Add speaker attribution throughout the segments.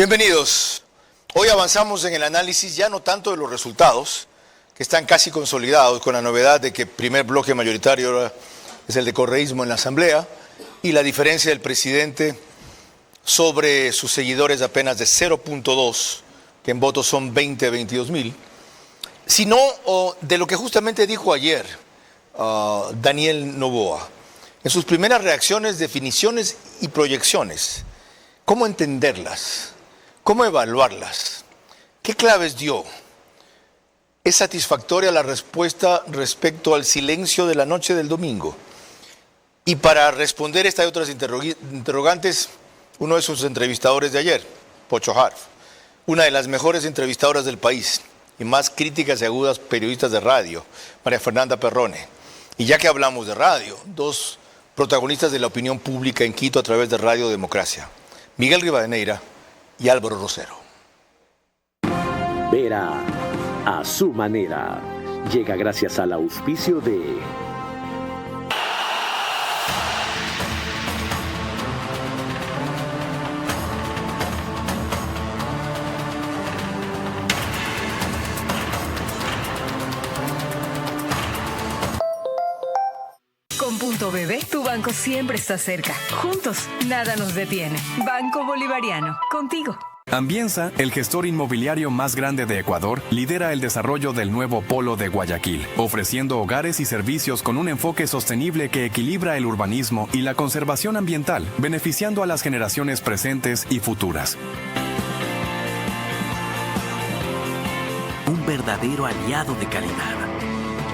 Speaker 1: Bienvenidos. Hoy avanzamos en el análisis ya no tanto de los resultados, que están casi consolidados con la novedad de que el primer bloque mayoritario es el de correísmo en la Asamblea y la diferencia del presidente sobre sus seguidores apenas de 0.2, que en votos son 22 mil, sino de lo que justamente dijo ayer Daniel Noboa. En sus primeras reacciones, definiciones y proyecciones, ¿cómo entenderlas? ¿Cómo evaluarlas? ¿Qué claves dio? ¿Es satisfactoria la respuesta respecto al silencio de la noche del domingo? Y para responder esta y otras interrogantes, uno de sus entrevistadores de ayer, Pocho Harf, una de las mejores entrevistadoras del país y más críticas y agudas periodistas de radio, María Fernanda Perrone. Y ya que hablamos de radio, dos protagonistas de la opinión pública en Quito a través de Radio Democracia, Miguel Rivadeneira y Álvaro Rosero.
Speaker 2: Vera a su manera. Llega gracias al auspicio de
Speaker 3: Con Punto BB, tu banco siempre está cerca. Juntos, nada nos detiene. Banco Bolivariano, contigo.
Speaker 4: Ambienza, el gestor inmobiliario más grande de Ecuador, lidera el desarrollo del nuevo polo de Guayaquil, ofreciendo hogares y servicios con un enfoque sostenible que equilibra el urbanismo y la conservación ambiental, beneficiando a las generaciones presentes y futuras.
Speaker 5: Un verdadero aliado de calidad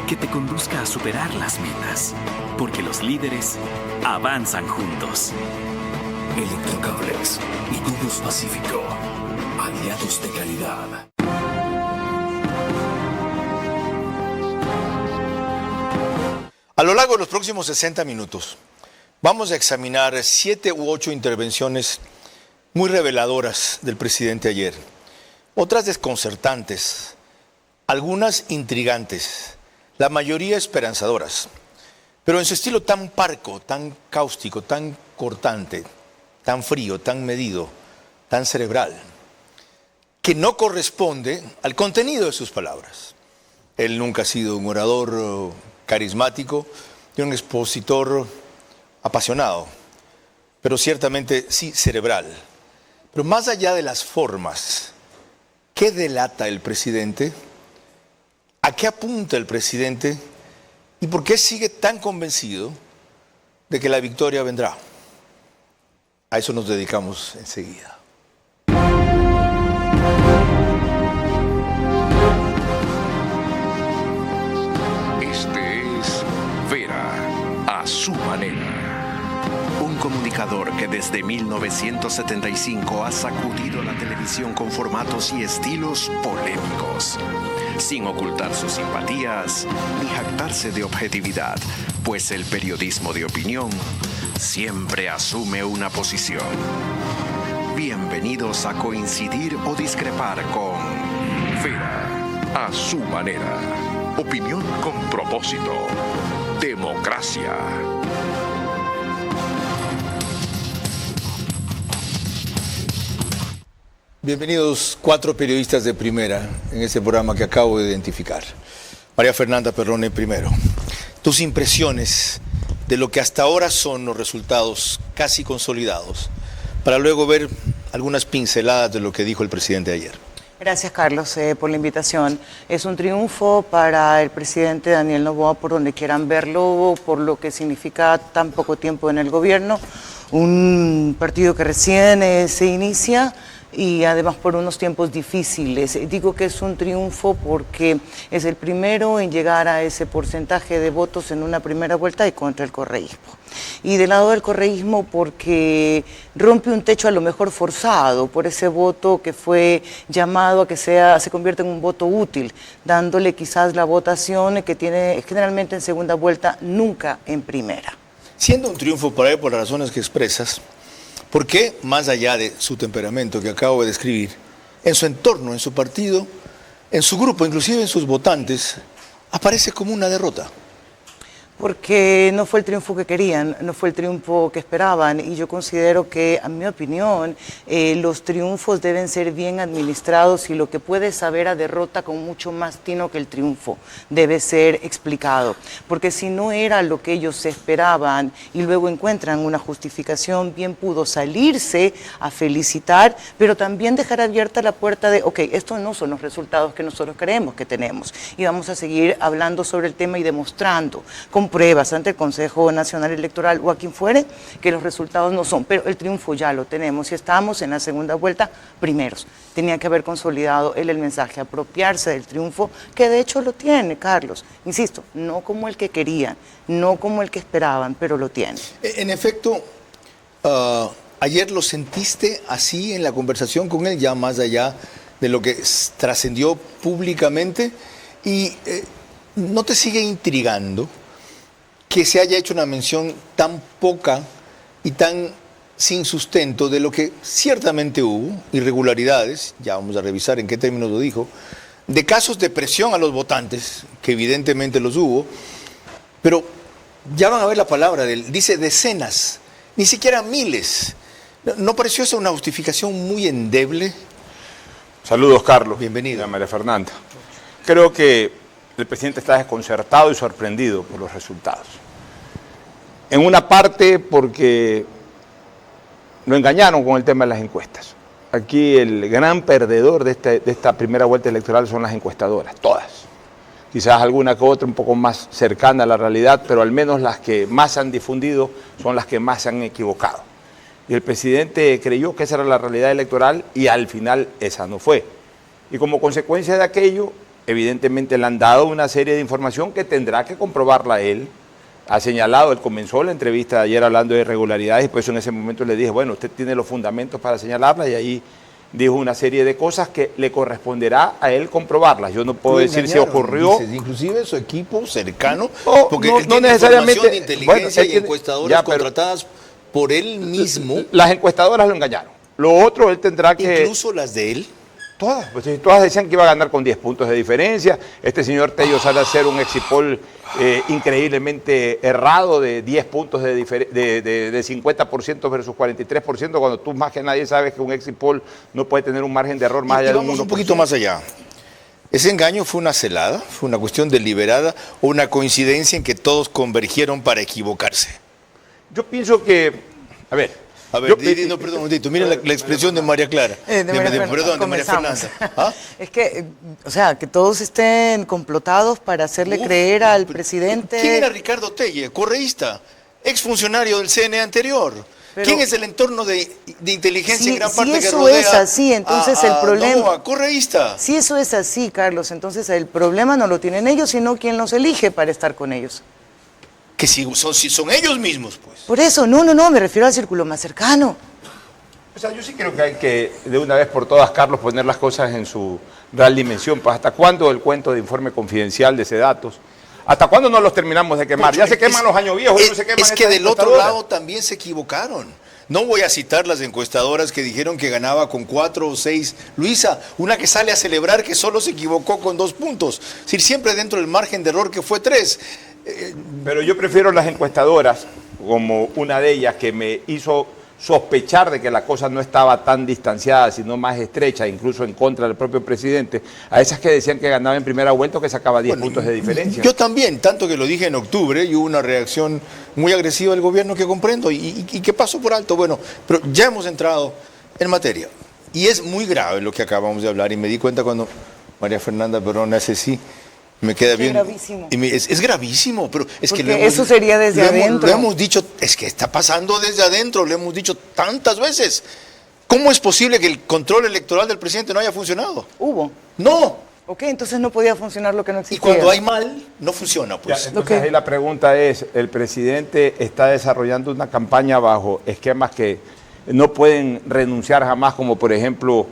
Speaker 5: que te conduzca a superar las metas, porque los líderes avanzan juntos.
Speaker 6: Electrocables y Tubos Pacífico, aliados de calidad.
Speaker 1: A lo largo de los próximos 60 minutos, vamos a examinar 7 u 8 intervenciones muy reveladoras del presidente ayer. Otras desconcertantes, algunas intrigantes, la mayoría esperanzadoras, pero en su estilo tan parco, tan cáustico, tan cortante, tan frío, tan medido, tan cerebral, que no corresponde al contenido de sus palabras. Él nunca ha sido un orador carismático y un expositor apasionado, pero ciertamente sí cerebral. Pero más allá de las formas, ¿qué delata el presidente? ¿A qué apunta el presidente? ¿Y por qué sigue tan convencido de que la victoria vendrá? A eso nos dedicamos enseguida.
Speaker 6: Este es Vera a su manera.
Speaker 5: Un comunicador que desde 1975 ha sacudido la televisión con formatos y estilos polémicos, sin ocultar sus simpatías ni jactarse de objetividad, pues el periodismo de opinión siempre asume una posición. Bienvenidos a coincidir o discrepar con
Speaker 6: Vera a su manera. Opinión con propósito. Democracia.
Speaker 1: Bienvenidos 4 periodistas de primera en este programa que acabo de identificar. María Fernanda Perrone primero. Tus impresiones de lo que hasta ahora son los resultados casi consolidados, para luego ver algunas pinceladas de lo que dijo el presidente ayer.
Speaker 7: Gracias, Carlos, por la invitación. Es un triunfo para el presidente Daniel Noboa, por donde quieran verlo, por lo que significa tan poco tiempo en el gobierno, un partido que recién se inicia y además por unos tiempos difíciles. Digo que es un triunfo porque es el primero en llegar a ese porcentaje de votos en una primera vuelta y contra el correísmo. Y del lado del correísmo porque rompe un techo a lo mejor forzado por ese voto que fue llamado a que se convierta en un voto útil, dándole quizás la votación que tiene generalmente en segunda vuelta, nunca en primera.
Speaker 1: Siendo un triunfo para él por las razones que expresas, ¿por qué, más allá de su temperamento que acabo de describir, en su entorno, en su partido, en su grupo, inclusive en sus votantes, aparece como una derrota?
Speaker 7: Porque no fue el triunfo que querían, no fue el triunfo que esperaban, y yo considero que, a mi opinión, los triunfos deben ser bien administrados, y lo que puede saber a derrota con mucho más tino que el triunfo debe ser explicado, porque si no era lo que ellos esperaban y luego encuentran una justificación, bien pudo salirse a felicitar, pero también dejar abierta la puerta de, ok, estos no son los resultados que nosotros creemos que tenemos, y vamos a seguir hablando sobre el tema y demostrando con pruebas ante el Consejo Nacional Electoral o a quien fuere que los resultados no son, pero el triunfo ya lo tenemos y estamos en la segunda vuelta primeros. Tenía que haber consolidado él el mensaje, apropiarse del triunfo, que de hecho lo tiene, Carlos. Insisto, no como el que querían, no como el que esperaban, pero lo tiene.
Speaker 1: En efecto, ayer lo sentiste así en la conversación con él, ya más allá de lo que trascendió públicamente, y ¿no te sigue intrigando que se haya hecho una mención tan poca y tan sin sustento de lo que ciertamente hubo, irregularidades, ya vamos a revisar en qué términos lo dijo, de casos de presión a los votantes, que evidentemente los hubo, pero ya van a ver la palabra de él, dice decenas, ni siquiera miles? ¿No pareció eso una justificación muy endeble?
Speaker 8: Saludos, Carlos.
Speaker 1: Bienvenido.
Speaker 8: María Fernanda. Creo que el presidente está desconcertado y sorprendido por los resultados. En una parte porque lo engañaron con el tema de las encuestas. Aquí el gran perdedor de esta primera vuelta electoral son las encuestadoras, todas. Quizás alguna que otra un poco más cercana a la realidad, pero al menos las que más han difundido son las que más se han equivocado. Y el presidente creyó que esa era la realidad electoral y al final esa no fue. Y como consecuencia de aquello, evidentemente le han dado una serie de información que tendrá que comprobarla él. Ha señalado, él comenzó la entrevista ayer hablando de irregularidades y por eso en ese momento le dije, bueno, usted tiene los fundamentos para señalarla, y ahí dijo una serie de cosas que le corresponderá a él comprobarlas. Yo no puedo decir si ocurrió.
Speaker 1: Dices, inclusive su equipo cercano,
Speaker 8: No,
Speaker 1: porque
Speaker 8: no,
Speaker 1: él tiene
Speaker 8: no necesariamente.
Speaker 1: información de inteligencia
Speaker 8: Bueno,
Speaker 1: y encuestadoras contratadas por él mismo.
Speaker 8: Las encuestadoras lo engañaron. Lo otro, él tendrá que...
Speaker 1: Incluso las de él.
Speaker 8: Todas, pues todas decían que iba a ganar con 10 puntos de diferencia. Este señor Tello sale a hacer un exit-poll increíblemente errado de 10 puntos de 50% versus 43%, cuando tú más que nadie sabes que un exit-poll no puede tener un margen de error más allá de un 1%.
Speaker 1: Un poquito más allá. ¿Ese engaño fue una celada? ¿Fue una cuestión deliberada o una coincidencia en que todos convergieron para equivocarse?
Speaker 8: Yo pienso que, a ver,
Speaker 1: no, perdón un momentito, mira la expresión de María Clara.
Speaker 7: De María Fernanda. ¿Ah? Es que, o sea, que todos estén complotados para hacerle creer al presidente...
Speaker 1: ¿Quién era Ricardo Telle? Correísta, exfuncionario del CNE anterior. Pero, ¿quién es el entorno de inteligencia en gran parte que rodea?
Speaker 7: Si eso es así, entonces el problema...
Speaker 1: No, correísta.
Speaker 7: Si eso es así, Carlos, entonces el problema no lo tienen ellos, sino quien los elige para estar con ellos.
Speaker 1: Que si son ellos mismos, pues.
Speaker 7: Por eso, no, me refiero al círculo más cercano.
Speaker 8: O sea, yo sí creo que hay que, de una vez por todas, Carlos, poner las cosas en su real dimensión. Pues, ¿hasta cuándo el cuento de informe confidencial de Sedatos? ¿Hasta cuándo no los terminamos de quemar? Ya se queman los años viejos, y no se queman.
Speaker 1: Es que del otro lado también se equivocaron. No voy a citar las encuestadoras que dijeron que ganaba con 4 o 6. Luisa, una que sale a celebrar que solo se equivocó con 2 puntos. Es decir, siempre dentro del margen de error que fue 3.
Speaker 8: Pero yo prefiero las encuestadoras, como una de ellas que me hizo sospechar de que la cosa no estaba tan distanciada, sino más estrecha, incluso en contra del propio presidente, a esas que decían que ganaba en primera vuelta o que sacaba 10 puntos de diferencia.
Speaker 1: Yo también, tanto que lo dije en octubre, y hubo una reacción muy agresiva del gobierno que comprendo y que pasó por alto. Bueno, pero ya hemos entrado en materia. Y es muy grave lo que acabamos de hablar, y me di cuenta cuando María Fernanda Perón hace sí. Me queda bien.
Speaker 7: Gravísimo.
Speaker 1: Es gravísimo, pero es
Speaker 7: porque
Speaker 1: que
Speaker 7: eso sería desde adentro.
Speaker 1: Lo hemos dicho, es que está pasando desde adentro, lo hemos dicho tantas veces. ¿Cómo es posible que el control electoral del presidente no haya funcionado?
Speaker 7: Hubo.
Speaker 1: No.
Speaker 7: Ok, entonces no podía funcionar lo que no existía.
Speaker 1: Y cuando hay mal, no funciona, pues.
Speaker 8: Ya, entonces ahí la pregunta es, ¿el presidente está desarrollando una campaña bajo esquemas que no pueden renunciar jamás, como por ejemplo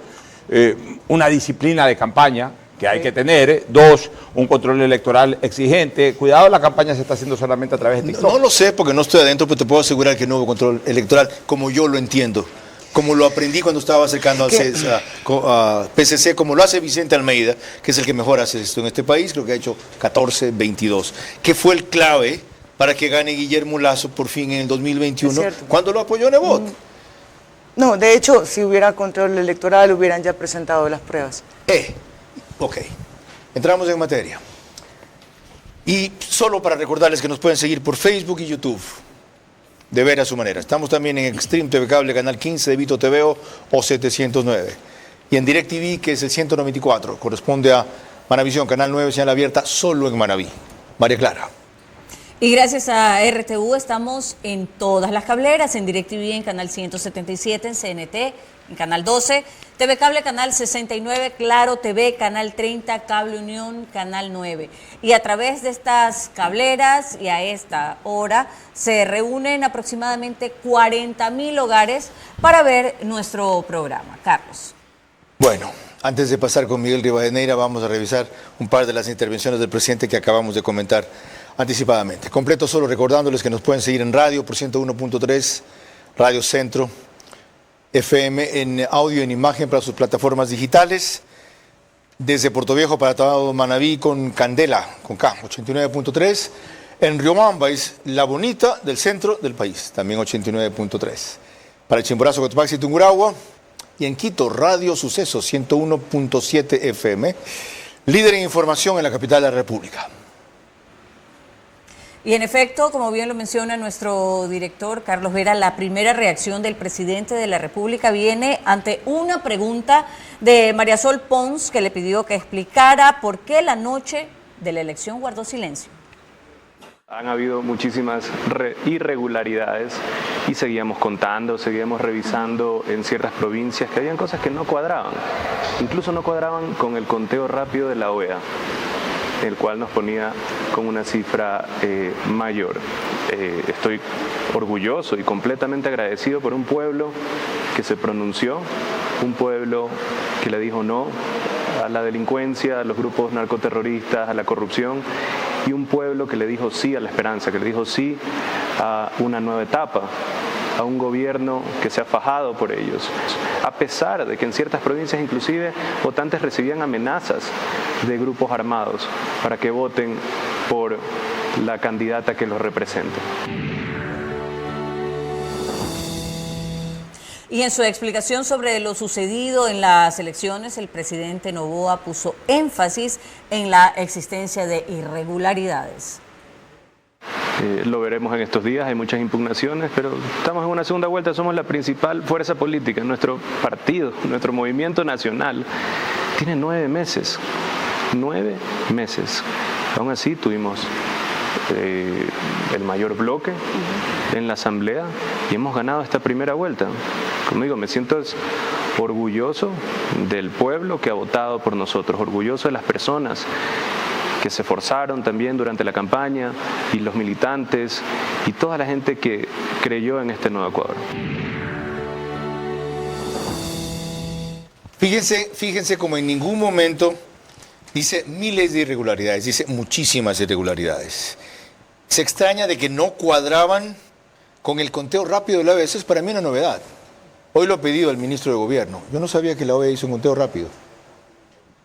Speaker 8: una disciplina de campaña que hay que tener? 2, un control electoral exigente. Cuidado, la campaña se está haciendo solamente a través de TikTok.
Speaker 1: No lo sé porque no estoy adentro, pero te puedo asegurar que no hubo control electoral como yo lo entiendo. Como lo aprendí cuando estaba acercando a PCC, como lo hace Vicente Almeida, que es el que mejor hace esto en este país, creo que ha hecho 14-22. ¿Qué fue el clave para que gane Guillermo Lasso por fin en el 2021, cuando lo apoyó Nebot.
Speaker 7: No, de hecho, si hubiera control electoral, hubieran ya presentado las pruebas.
Speaker 1: Ok. Entramos en materia. Y solo para recordarles que nos pueden seguir por Facebook y YouTube. De ver a su manera. Estamos también en Extreme TV Cable, canal 15 de Vito TVO o 709. Y en DirecTV, que es el 194, corresponde a Manavisión, canal 9, señal abierta, solo en Manaví. María Clara.
Speaker 9: Y gracias a RTV estamos en todas las cableras, en DirecTV, en canal 177, en CNT, en canal 12, TV Cable, canal 69, Claro TV, canal 30, Cable Unión, canal 9. Y a través de estas cableras y a esta hora se reúnen aproximadamente 40.000 hogares para ver nuestro programa. Carlos.
Speaker 1: Bueno, antes de pasar con Miguel Rivadeneira, vamos a revisar un par de las intervenciones del presidente que acabamos de comentar anticipadamente. Completo solo recordándoles que nos pueden seguir en radio por 101.3, Radio Centro, FM, en audio y en imagen para sus plataformas digitales. Desde Puerto Viejo para todo Manaví con Candela, con K, 89.3. En Riobamba es La Bonita del centro del país, también 89.3. Para el Chimborazo, Cotopaxi y Tungurahua. Y en Quito, Radio Sucesos, 101.7 FM. Líder en información en la capital de la República.
Speaker 9: Y en efecto, como bien lo menciona nuestro director Carlos Vera, la primera reacción del presidente de la República viene ante una pregunta de María Sol Pons, que le pidió que explicara por qué la noche de la elección guardó silencio.
Speaker 10: Han habido muchísimas irregularidades y seguíamos contando, seguíamos revisando en ciertas provincias que habían cosas que no cuadraban. Incluso no cuadraban con el conteo rápido de la OEA, el cual nos ponía con una cifra mayor. Estoy orgulloso y completamente agradecido por un pueblo que se pronunció, un pueblo que le dijo no a la delincuencia, a los grupos narcoterroristas, a la corrupción, y un pueblo que le dijo sí a la esperanza, que le dijo sí a una nueva etapa, a un gobierno que se ha fajado por ellos, a pesar de que en ciertas provincias inclusive votantes recibían amenazas de grupos armados para que voten por la candidata que los represente.
Speaker 9: Y en su explicación sobre lo sucedido en las elecciones, el presidente Noboa puso énfasis en la existencia de irregularidades.
Speaker 10: Lo veremos en estos días, hay muchas impugnaciones, pero estamos en una segunda vuelta, somos la principal fuerza política, nuestro partido, nuestro movimiento nacional, tiene 9 meses, 9 meses. Aún así tuvimos el mayor bloque en la asamblea y hemos ganado esta primera vuelta. Como digo, me siento orgulloso del pueblo que ha votado por nosotros, orgulloso de las personas que se esforzaron también durante la campaña y los militantes y toda la gente que creyó en este nuevo Ecuador.
Speaker 1: Fíjense como en ningún momento dice miles de irregularidades, dice muchísimas irregularidades. Se extraña de que no cuadraban con el conteo rápido de la OEA. Eso es para mí una novedad. Hoy lo ha pedido el ministro de Gobierno. Yo no sabía que la OEA hizo un conteo rápido.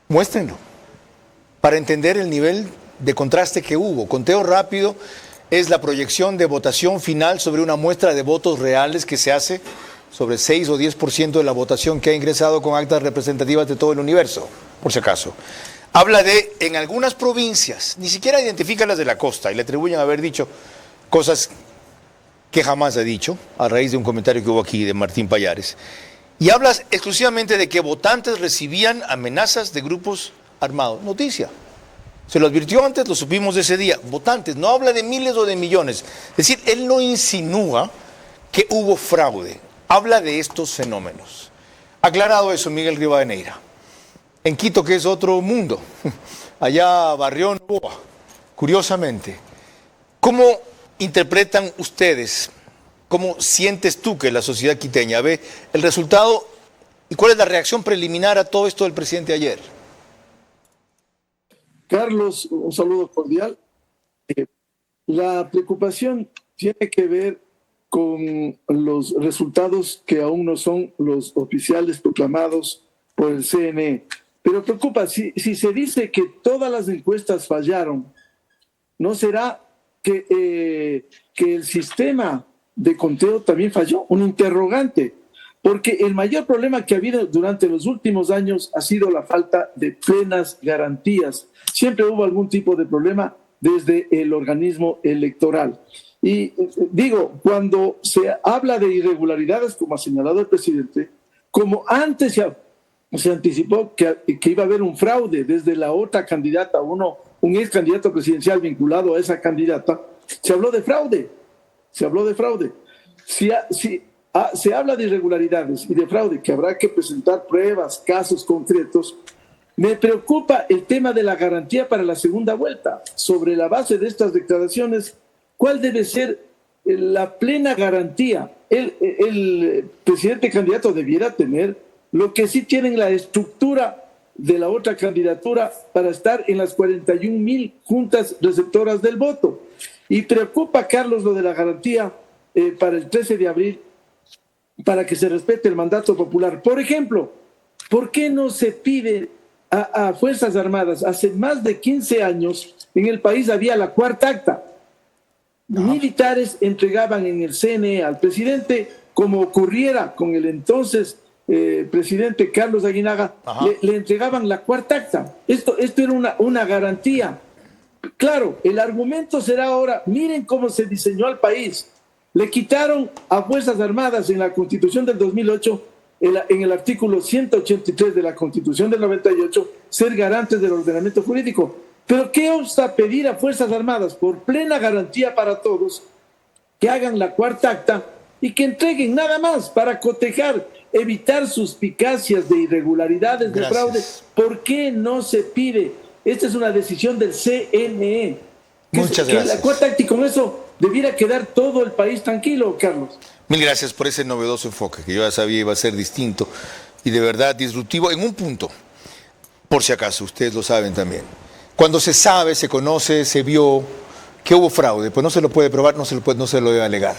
Speaker 1: Muéstrenlo, para entender el nivel de contraste que hubo. Conteo rápido es la proyección de votación final sobre una muestra de votos reales que se hace sobre 6 o 10% de la votación que ha ingresado con actas representativas de todo el universo, por si acaso. Habla de, en algunas provincias, ni siquiera identifica las de la costa y le atribuyen haber dicho cosas que jamás ha dicho, a raíz de un comentario que hubo aquí de Martín Payares. Y hablas exclusivamente de que votantes recibían amenazas de grupos armados. Noticia. Se lo advirtió antes, lo supimos ese día. Votantes, no habla de miles o de millones. Es decir, él no insinúa que hubo fraude. Habla de estos fenómenos. Aclarado eso, Miguel Rivadeneira. En Quito, que es otro mundo. Allá Barrio Noboa. Curiosamente. ¿Cómo interpretan ustedes? ¿Cómo sientes tú que la sociedad quiteña ve el resultado y cuál es la reacción preliminar a todo esto del presidente ayer?
Speaker 11: Carlos, un saludo cordial. La preocupación tiene que ver con los resultados que aún no son los oficiales proclamados por el CNE. Pero preocupa, si se dice que todas las encuestas fallaron, ¿no será que el sistema de conteo también falló, un interrogante, porque el mayor problema que ha habido durante los últimos años ha sido la falta de plenas garantías. Siempre hubo algún tipo de problema desde el organismo electoral. Y digo, cuando se habla de irregularidades, como ha señalado el presidente, como antes se anticipó que iba a haber un fraude desde la otra candidata, un ex candidato presidencial vinculado a esa candidata, se habló de fraude. Se habla de irregularidades y de fraude, que habrá que presentar pruebas, casos concretos. Me preocupa el tema de la garantía para la segunda vuelta. Sobre la base de estas declaraciones, ¿cuál debe ser la plena garantía? El presidente candidato debiera tener lo que sí tienen la estructura de la otra candidatura para estar en las 41,000 juntas receptoras del voto. Y preocupa, Carlos, lo de la garantía para el 13 de abril, para que se respete el mandato popular. Por ejemplo, ¿por qué no se pide a Fuerzas Armadas? Hace más de 15 años en el país había la cuarta acta. Militares entregaban en el CNE al presidente, como ocurriera con el entonces presidente Carlos Aguinaga, le entregaban la cuarta acta. Esto era una garantía. Claro, el argumento será ahora, miren cómo se diseñó al país. Le quitaron a Fuerzas Armadas en la Constitución del 2008, en el artículo 183 de la Constitución del 98, ser garantes del ordenamiento jurídico. Pero ¿qué obsta pedir a Fuerzas Armadas por plena garantía para todos que hagan la cuarta acta y que entreguen nada más para cotejar, evitar suspicacias de irregularidades, de fraude? ¿Por qué no se pide? Esta es una decisión del CNE.
Speaker 1: Muchas gracias.
Speaker 11: La cuarta acta, y con eso debiera quedar todo el país tranquilo, Carlos.
Speaker 1: Mil gracias por ese novedoso enfoque, que yo ya sabía iba a ser distinto y de verdad disruptivo en un punto. Por si acaso, ustedes lo saben también. Cuando se sabe, se conoce, se vio que hubo fraude, pues no se lo puede probar, no se lo debe alegar.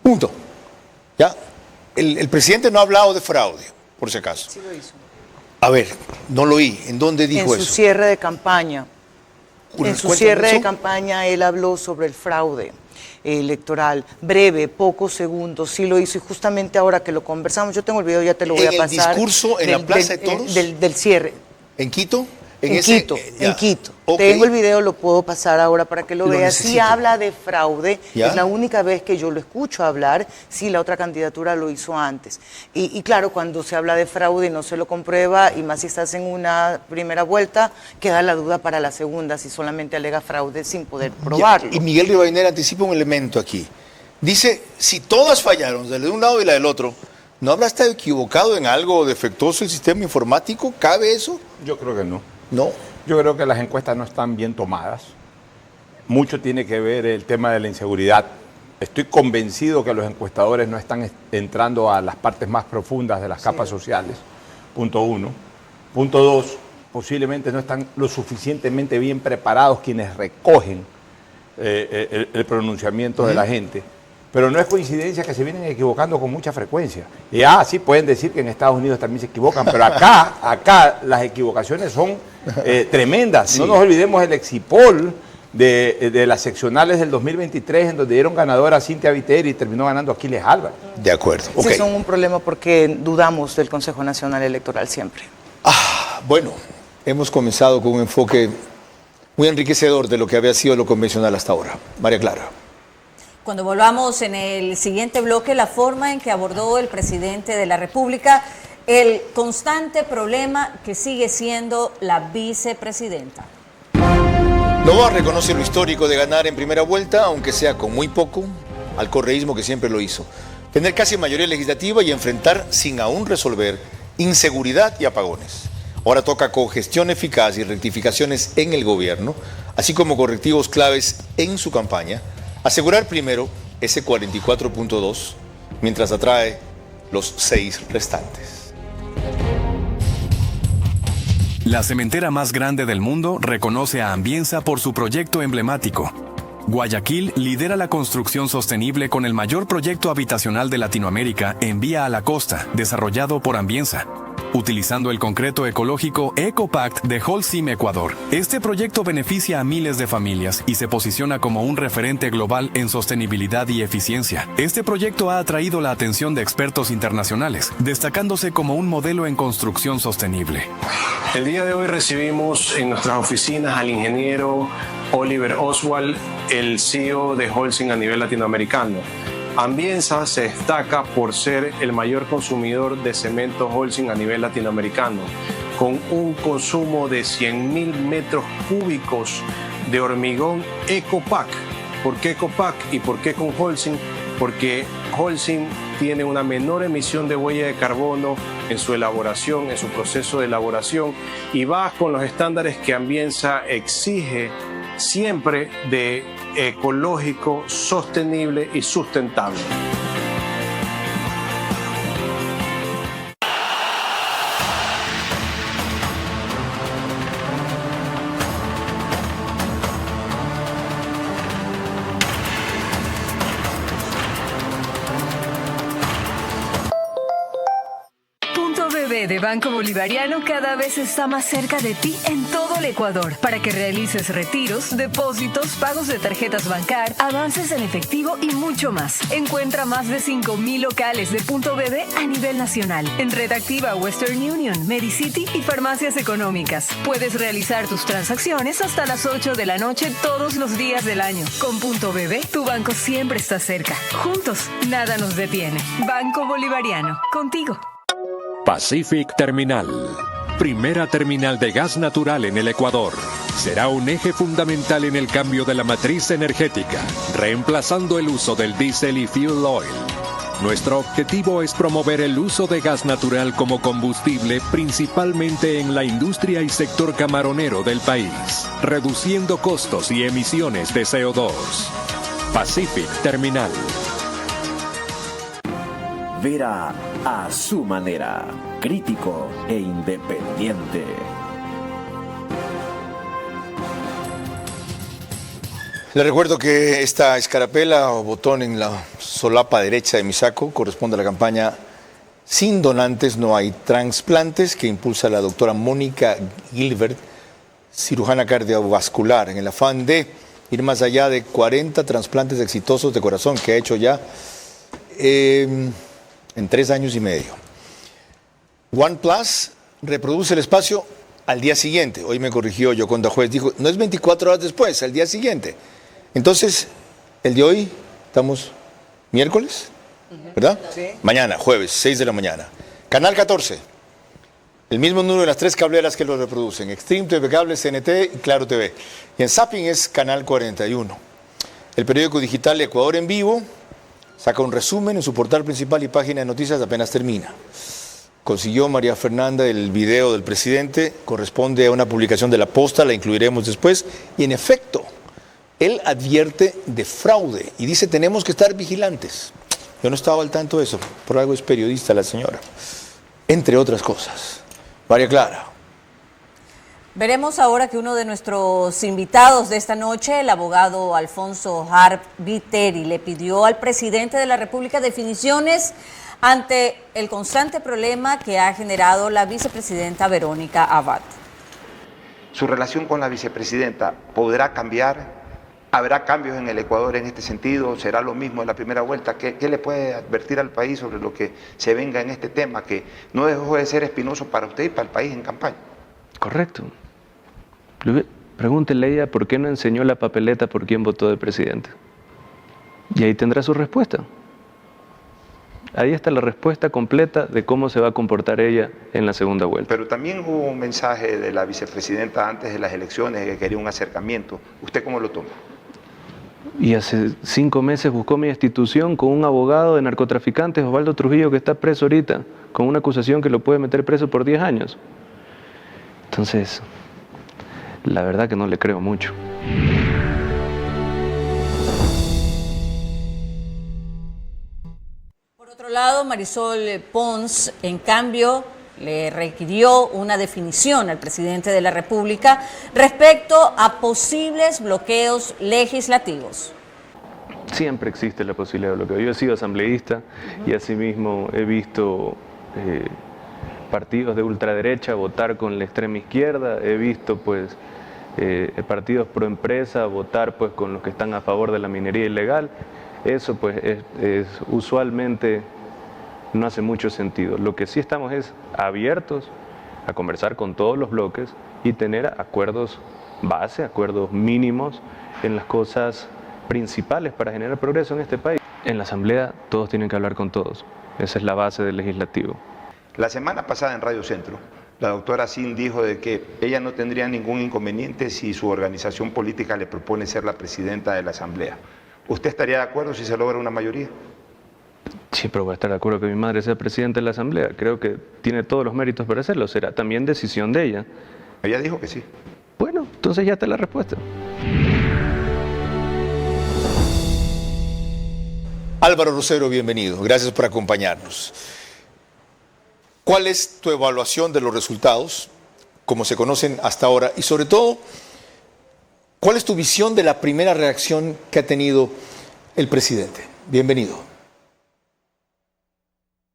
Speaker 1: Punto. ¿Ya? El presidente no ha hablado de fraude, por si acaso.
Speaker 7: Sí lo hizo.
Speaker 1: A ver, no lo oí. ¿En dónde dijo eso?
Speaker 7: En su cierre de campaña. En su cierre de campaña él habló sobre el fraude electoral, breve, pocos segundos, sí lo hizo, y justamente ahora que lo conversamos, yo tengo el video, ya te lo voy a pasar.
Speaker 1: ¿En el discurso en la Plaza de Toros?
Speaker 7: Del cierre.
Speaker 1: ¿En Quito?
Speaker 7: En Quito. Okay. Tengo el video, lo puedo pasar ahora para que lo veas. Sí habla de fraude, es la única vez que yo lo escucho hablar. Sí, la otra candidatura lo hizo antes. Y claro, cuando se habla de fraude y no se lo comprueba, y más si estás en una primera vuelta, queda la duda para la segunda, si solamente alega fraude sin poder probarlo.
Speaker 1: Y Miguel Rivadeneira anticipa un elemento aquí. Dice, si todas fallaron, de un lado y la del otro, ¿no habrá estado equivocado en algo defectuoso el sistema informático? ¿Cabe eso?
Speaker 8: Yo creo que no.
Speaker 1: No.
Speaker 8: Yo creo que las encuestas no están bien tomadas. Mucho tiene que ver el tema de la inseguridad. Estoy convencido que los encuestadores no están entrando a las partes más profundas de las capas sociales. Punto uno. Punto dos, posiblemente no están lo suficientemente bien preparados quienes recogen el pronunciamiento de la gente. Pero no es coincidencia que se vienen equivocando con mucha frecuencia. Y sí pueden decir que en Estados Unidos también se equivocan, pero acá las equivocaciones son tremendas. Sí. No nos olvidemos el Exipol de las seccionales del 2023, en donde dieron ganadora a Cintia Viteri y terminó ganando Aquiles Álvarez.
Speaker 1: De acuerdo.
Speaker 7: Ese es un problema porque dudamos del Consejo Nacional Electoral siempre.
Speaker 1: Bueno, hemos comenzado con un enfoque muy enriquecedor de lo que había sido lo convencional hasta ahora. María Clara.
Speaker 9: Cuando volvamos en el siguiente bloque, la forma en que abordó el presidente de la República el constante problema que sigue siendo la vicepresidenta.
Speaker 1: Noboa reconoce lo histórico de ganar en primera vuelta, aunque sea con muy poco, al correísmo que siempre lo hizo. Tener casi mayoría legislativa y enfrentar, sin aún resolver, inseguridad y apagones. Ahora toca cogestión eficaz y rectificaciones en el gobierno, así como correctivos claves en su campaña. Asegurar primero ese 44.2, mientras atrae los 6 restantes.
Speaker 4: La cementera más grande del mundo reconoce a Ambienza por su proyecto emblemático. Guayaquil lidera la construcción sostenible con el mayor proyecto habitacional de Latinoamérica en Vía a la Costa, desarrollado por Ambienza. utilizando el concreto ecológico EcoPact de Holcim Ecuador. Este proyecto beneficia a miles de familias y se posiciona como un referente global en sostenibilidad y eficiencia. Este proyecto ha atraído la atención de expertos internacionales, destacándose como un modelo en construcción sostenible.
Speaker 12: El día de hoy recibimos en nuestras oficinas al ingeniero Oliver Oswald, el CEO de Holcim a nivel latinoamericano. Ambienza se destaca por ser el mayor consumidor de cemento Holcim a nivel latinoamericano, con un consumo de 100.000 metros cúbicos de hormigón EcoPact. ¿Por qué EcoPact y por qué con Holcim? Porque Holcim tiene una menor emisión de huella de carbono en su elaboración, en su proceso de elaboración, y va con los estándares que Ambienza exige siempre de ecológico, sostenible y sustentable.
Speaker 3: De Banco Bolivariano cada vez está más cerca de ti en todo el Ecuador para que realices retiros, depósitos, pagos de tarjetas Bancar, avances en efectivo y mucho más. Encuentra más de 5.000 locales de Punto BB a nivel nacional en Red Activa, Western Union, Medicity y farmacias económicas. Puedes realizar tus transacciones hasta las 8 de la noche todos los días del año. Con Punto BB, tu banco siempre está cerca. Juntos, nada nos detiene. Banco Bolivariano, contigo.
Speaker 13: Pacific Terminal, primera terminal de gas natural en el Ecuador. Será un eje fundamental en el cambio de la matriz energética, reemplazando el uso del diésel y fuel oil. Nuestro objetivo es promover el uso de gas natural como combustible, principalmente en la industria y sector camaronero del país, reduciendo costos y emisiones de CO2. Pacific Terminal.
Speaker 2: Vera a su manera, crítico e independiente.
Speaker 1: Les recuerdo que esta escarapela o botón en la solapa derecha de mi saco corresponde a la campaña Sin donantes no hay trasplantes, que impulsa la doctora Mónica Gilbert, cirujana cardiovascular, en el afán de ir más allá de 40 trasplantes exitosos de corazón que ha hecho ya en 3 años y medio. OnePlus reproduce el espacio al día siguiente. Hoy me corrigió Yoconda Juez, dijo, no es 24 horas después, al día siguiente. Entonces, el de hoy, estamos miércoles, ¿verdad? Sí. Mañana, jueves, 6 de la mañana. Canal 14, el mismo número de las 3 cableras que lo reproducen, Extreme TV Cable, CNT y Claro TV. Y en Zapping es Canal 41. El periódico digital Ecuador en Vivo saca un resumen en su portal principal y página de noticias apenas termina. Consiguió María Fernanda el video del presidente, corresponde a una publicación de La Posta, la incluiremos después, y en efecto, él advierte de fraude y dice tenemos que estar vigilantes. Yo no estaba al tanto de eso, por algo es periodista la señora, entre otras cosas. María Clara.
Speaker 9: Veremos ahora que uno de nuestros invitados de esta noche, el abogado Alfonso Harp Viteri, le pidió al presidente de la República definiciones ante el constante problema que ha generado la vicepresidenta Verónica Abad.
Speaker 14: Su relación con la vicepresidenta podrá cambiar, habrá cambios en el Ecuador en este sentido, será lo mismo en la primera vuelta. ¿Qué le puede advertir al país sobre lo que se venga en este tema, que no dejó de ser espinoso para usted y para el país en campaña?
Speaker 10: Correcto. Pregúntele a ella por qué no enseñó la papeleta por quién votó de presidente. Y ahí tendrá su respuesta. Ahí está la respuesta completa de cómo se va a comportar ella en la segunda vuelta.
Speaker 14: Pero también hubo un mensaje de la vicepresidenta antes de las elecciones que quería un acercamiento. ¿Usted cómo lo toma?
Speaker 10: Y hace 5 meses buscó mi institución con un abogado de narcotraficantes, Osvaldo Trujillo, que está preso ahorita, con una acusación que lo puede meter preso por 10 años. Entonces, la verdad que no le creo mucho.
Speaker 9: Por otro lado, Marisol Pons, en cambio, le requirió una definición al presidente de la República respecto a posibles bloqueos legislativos.
Speaker 10: Siempre existe la posibilidad de bloqueo. Yo he sido asambleísta y asimismo he visto partidos de ultraderecha votar con la extrema izquierda, he visto pues partidos pro empresa votar pues con los que están a favor de la minería ilegal. Eso pues usualmente no hace mucho sentido. Lo que sí estamos es abiertos a conversar con todos los bloques y tener acuerdos base, acuerdos mínimos en las cosas principales para generar progreso en este país. En la Asamblea todos tienen que hablar con todos. Esa es la base del legislativo.
Speaker 14: La semana pasada en Radio Centro, la doctora Sin dijo de que ella no tendría ningún inconveniente si su organización política le propone ser la presidenta de la Asamblea. ¿Usted estaría de acuerdo si se logra una mayoría?
Speaker 10: Sí, pero voy a estar de acuerdo que mi madre sea presidenta de la Asamblea. Creo que tiene todos los méritos para hacerlo. Será también decisión de ella.
Speaker 14: Ella dijo que sí.
Speaker 10: Bueno, entonces ya está la respuesta.
Speaker 1: Álvaro Rosero, bienvenido. Gracias por acompañarnos. ¿Cuál es tu evaluación de los resultados, como se conocen hasta ahora? Y sobre todo, ¿cuál es tu visión de la primera reacción que ha tenido el presidente? Bienvenido.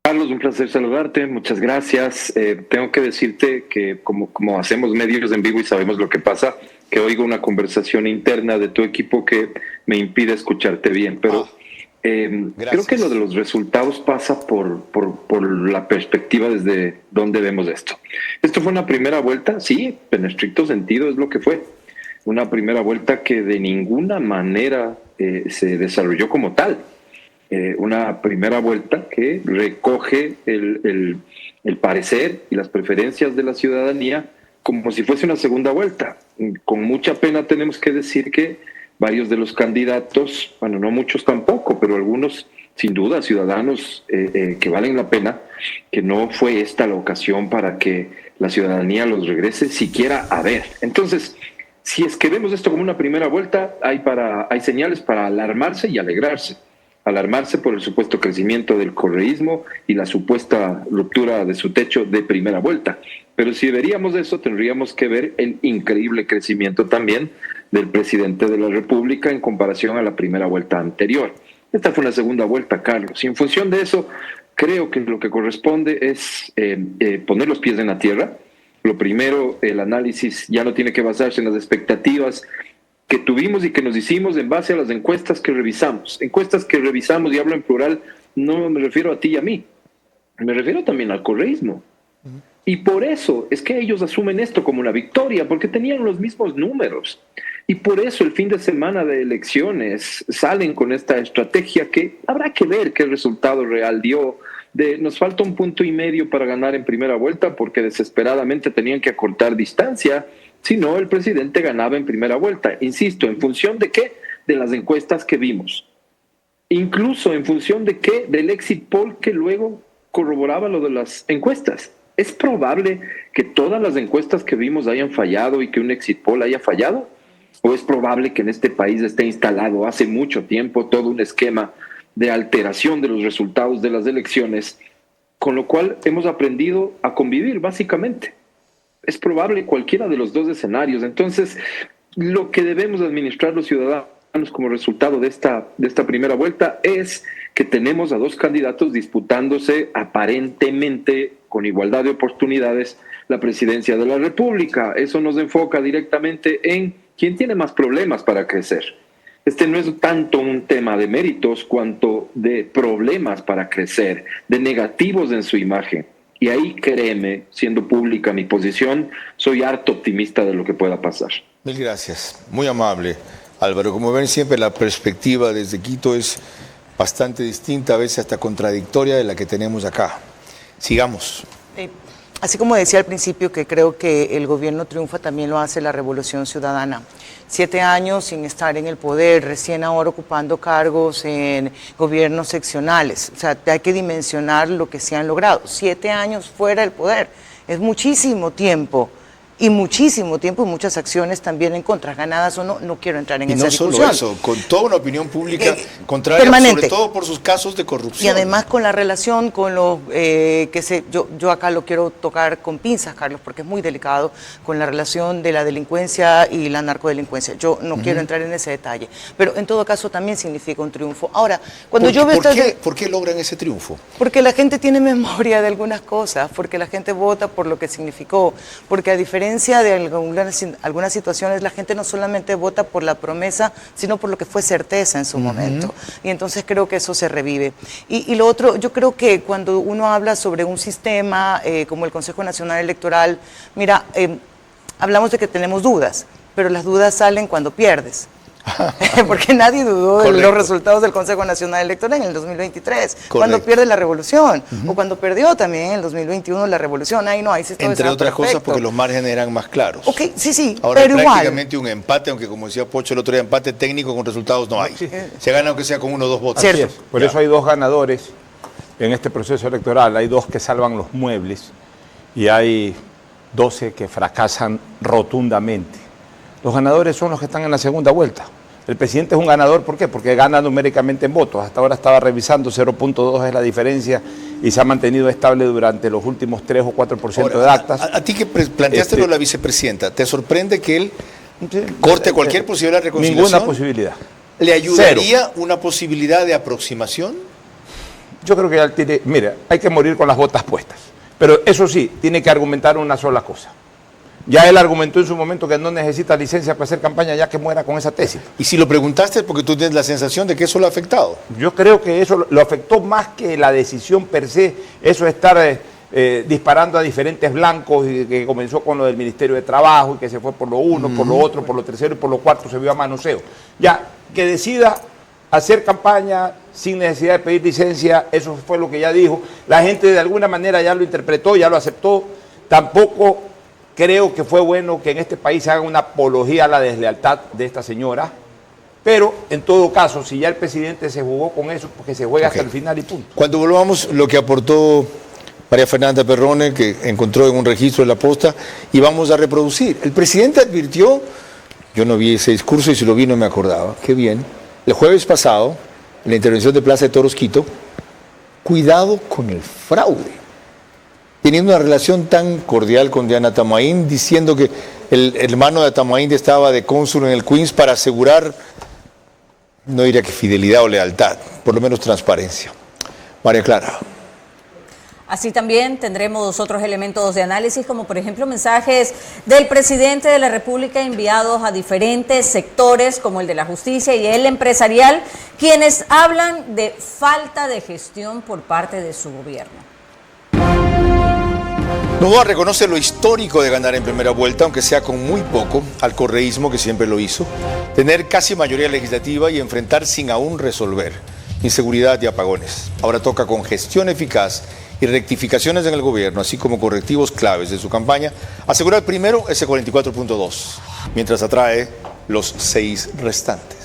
Speaker 15: Carlos, un placer saludarte, muchas gracias. Tengo que decirte que como hacemos medios en vivo y sabemos lo que pasa, que oigo una conversación interna de tu equipo que me impide escucharte bien, pero creo que lo de los resultados pasa por la perspectiva desde donde vemos esto. Esto fue una primera vuelta, sí, en estricto sentido es lo que fue. Una primera vuelta que de ninguna manera se desarrolló como tal. Una primera vuelta que recoge el parecer y las preferencias de la ciudadanía como si fuese una segunda vuelta. Con mucha pena tenemos que decir que varios de los candidatos, bueno, no muchos tampoco, pero algunos, sin duda, ciudadanos que valen la pena, que no fue esta la ocasión para que la ciudadanía los regrese siquiera a ver. Entonces, si es que vemos esto como una primera vuelta, hay señales para alarmarse y alegrarse. Alarmarse por el supuesto crecimiento del correísmo y la supuesta ruptura de su techo de primera vuelta. Pero si veríamos eso, tendríamos que ver el increíble crecimiento también del presidente de la República en comparación a la primera vuelta anterior. Esta fue una segunda vuelta, Carlos. Y en función de eso, creo que lo que corresponde es poner los pies en la tierra. Lo primero, el análisis ya no tiene que basarse en las expectativas que tuvimos y que nos hicimos en base a las encuestas que revisamos. Encuestas que revisamos, y hablo en plural, no me refiero a ti y a mí, me refiero también al correísmo. Y por eso es que ellos asumen esto como una victoria, porque tenían los mismos números. Y por eso el fin de semana de elecciones salen con esta estrategia que habrá que ver qué resultado real dio. Nos falta 1,5 puntos para ganar en primera vuelta, porque desesperadamente tenían que acortar distancia. Si no, el presidente ganaba en primera vuelta. Insisto, ¿en función de qué? De las encuestas que vimos. Incluso en función de qué? Del exit poll que luego corroboraba lo de las encuestas. ¿Es probable que todas las encuestas que vimos hayan fallado y que un exit poll haya fallado? ¿O es probable que en este país esté instalado hace mucho tiempo todo un esquema de alteración de los resultados de las elecciones, con lo cual hemos aprendido a convivir, básicamente? Es probable cualquiera de los dos escenarios. Entonces, lo que debemos administrar los ciudadanos como resultado de esta primera vuelta es que tenemos a dos candidatos disputándose aparentemente con igualdad de oportunidades la presidencia de la República. Eso nos enfoca directamente en quién tiene más problemas para crecer. Este no es tanto un tema de méritos cuanto de problemas para crecer, de negativos en su imagen. Y ahí, créeme, siendo pública mi posición, soy harto optimista de lo que pueda pasar.
Speaker 1: Mil gracias. Muy amable, Álvaro. Como ven, siempre la perspectiva desde Quito es bastante distinta, a veces hasta contradictoria de la que tenemos acá. Sigamos.
Speaker 7: Así como decía al principio que creo que el gobierno triunfa, también lo hace la Revolución Ciudadana. 7 años sin estar en el poder, recién ahora ocupando cargos en gobiernos seccionales. O sea, hay que dimensionar lo que se han logrado. 7 años fuera del poder, es muchísimo tiempo. y muchísimo tiempo y muchas acciones también en contra, ganadas o no, no quiero entrar en
Speaker 1: y
Speaker 7: esa
Speaker 1: discusión.
Speaker 7: discusión.
Speaker 1: No solo eso, con toda una opinión pública contraria,
Speaker 7: permanente.
Speaker 1: Sobre todo por sus casos de corrupción.
Speaker 7: Y además con la relación con los, yo acá lo quiero tocar con pinzas, Carlos, porque es muy delicado, con la relación de la delincuencia y la narcodelincuencia. Yo no quiero entrar en ese detalle, pero en todo caso también significa un triunfo. Ahora, cuando yo veo...
Speaker 1: ¿Por qué logran ese triunfo?
Speaker 7: Porque la gente tiene memoria de algunas cosas, porque la gente vota por lo que significó, porque a diferencia de algunas situaciones, la gente no solamente vota por la promesa, sino por lo que fue certeza en su momento. Y entonces creo que eso se revive. Y lo otro, yo creo que cuando uno habla sobre un sistema como el Consejo Nacional Electoral, mira, hablamos de que tenemos dudas, pero las dudas salen cuando pierdes. Porque nadie dudó de los resultados del Consejo Nacional Electoral en el 2023, cuando pierde la revolución, o cuando perdió también en el 2021 la revolución. Ahí no, ahí sí todo
Speaker 1: entre otras
Speaker 7: perfecto.
Speaker 1: cosas porque los márgenes eran más claros.
Speaker 7: Ok, sí,
Speaker 1: ahora
Speaker 7: pero
Speaker 1: prácticamente un empate, aunque como decía Pocho el otro día, empate técnico con resultados no hay. Se gana aunque sea con 1 o 2 votos.
Speaker 8: Así es. Por eso hay 2 ganadores en este proceso electoral. Hay 2 que salvan los muebles y hay 12 que fracasan rotundamente. Los ganadores son los que están en la segunda vuelta. El presidente es un ganador, ¿por qué? Porque gana numéricamente en votos. Hasta ahora estaba revisando, 0.2 es la diferencia y se ha mantenido estable durante los últimos 3 o 4% de actas.
Speaker 1: A ti que planteaste lo de la vicepresidenta, ¿te sorprende que él corte cualquier posibilidad de reconciliación?
Speaker 8: Ninguna posibilidad.
Speaker 1: ¿Le ayudaría una posibilidad de aproximación?
Speaker 8: Yo creo que ya tiene, mira, hay que morir con las botas puestas. Pero eso sí, tiene que argumentar una sola cosa. Ya él argumentó en su momento que no necesita licencia para hacer campaña, ya que muera con esa tesis.
Speaker 1: Y si lo preguntaste es porque tú tienes la sensación de que eso lo ha afectado.
Speaker 8: Yo creo que eso lo afectó más que la decisión per se, eso de estar disparando a diferentes blancos, y que comenzó con lo del Ministerio de Trabajo y que se fue por lo uno, por lo otro, por lo tercero y por lo cuarto se vio a manoseo. Ya, que decida hacer campaña sin necesidad de pedir licencia, eso fue lo que ya dijo. La gente de alguna manera ya lo interpretó, ya lo aceptó. Tampoco creo que fue bueno que en este país se haga una apología a la deslealtad de esta señora, pero en todo caso, si ya el presidente se jugó con eso, porque se juega hasta el final y punto.
Speaker 1: Cuando volvamos, lo que aportó María Fernanda Perrone, que encontró en un registro de la posta, y vamos a reproducir. El presidente advirtió, yo no vi ese discurso y si lo vi no me acordaba, qué bien, el jueves pasado, en la intervención de Plaza de Toros Quito, cuidado con el fraude. Teniendo una relación tan cordial con Diana Tamaín, diciendo que el hermano de Tamaín estaba de cónsul en el Queens para asegurar, no diría que fidelidad o lealtad, por lo menos transparencia. María Clara.
Speaker 9: Así también tendremos otros elementos de análisis, como por ejemplo mensajes del presidente de la República enviados a diferentes sectores, como el de la justicia y el empresarial, quienes hablan de falta de gestión por parte de su gobierno.
Speaker 1: Noboa reconoce lo histórico de ganar en primera vuelta, aunque sea con muy poco, al correísmo que siempre lo hizo, tener casi mayoría legislativa y enfrentar sin aún resolver inseguridad y apagones. Ahora toca con gestión eficaz y rectificaciones en el gobierno, así como correctivos claves de su campaña, asegurar primero ese 44.2, mientras atrae los 6 restantes.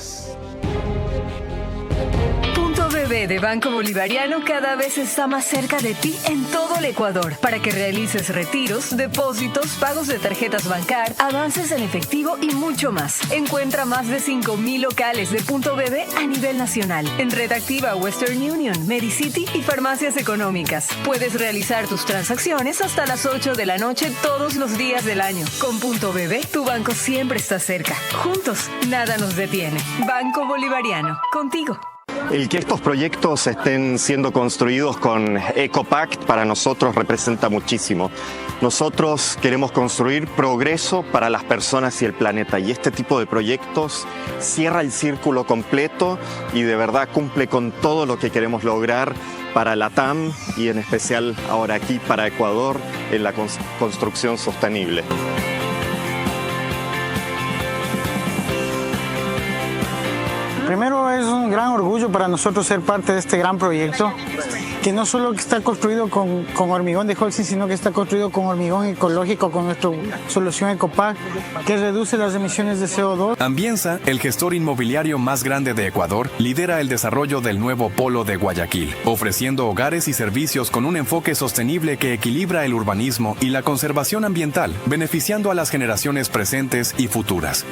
Speaker 3: De Banco Bolivariano cada vez está más cerca de ti en todo el Ecuador para que realices retiros, depósitos, pagos de tarjetas Bancar, avances en efectivo y mucho más. Encuentra más de 5,000 locales de Punto BB a nivel nacional en Red Activa, Western Union, Medicity y farmacias económicas. Puedes realizar tus transacciones hasta las 8 de la noche todos los días del año. Con Punto BB, tu banco siempre está cerca. Juntos, nada nos detiene. Banco Bolivariano, contigo.
Speaker 16: El que estos proyectos estén siendo construidos con EcoPact para nosotros representa muchísimo. Nosotros queremos construir progreso para las personas y el planeta, y este tipo de proyectos cierra el círculo completo y de verdad cumple con todo lo que queremos lograr para la TAM y en especial ahora aquí para Ecuador en la construcción sostenible.
Speaker 17: Primero es un gran orgullo para nosotros ser parte de este gran proyecto, que no solo está construido con hormigón de Holcim, sino que está construido con hormigón ecológico, con nuestra solución EcoPact, que reduce las emisiones de CO2.
Speaker 4: Ambienza, el gestor inmobiliario más grande de Ecuador, lidera el desarrollo del nuevo polo de Guayaquil, ofreciendo hogares y servicios con un enfoque sostenible que equilibra el urbanismo y la conservación ambiental, beneficiando a las generaciones presentes y futuras.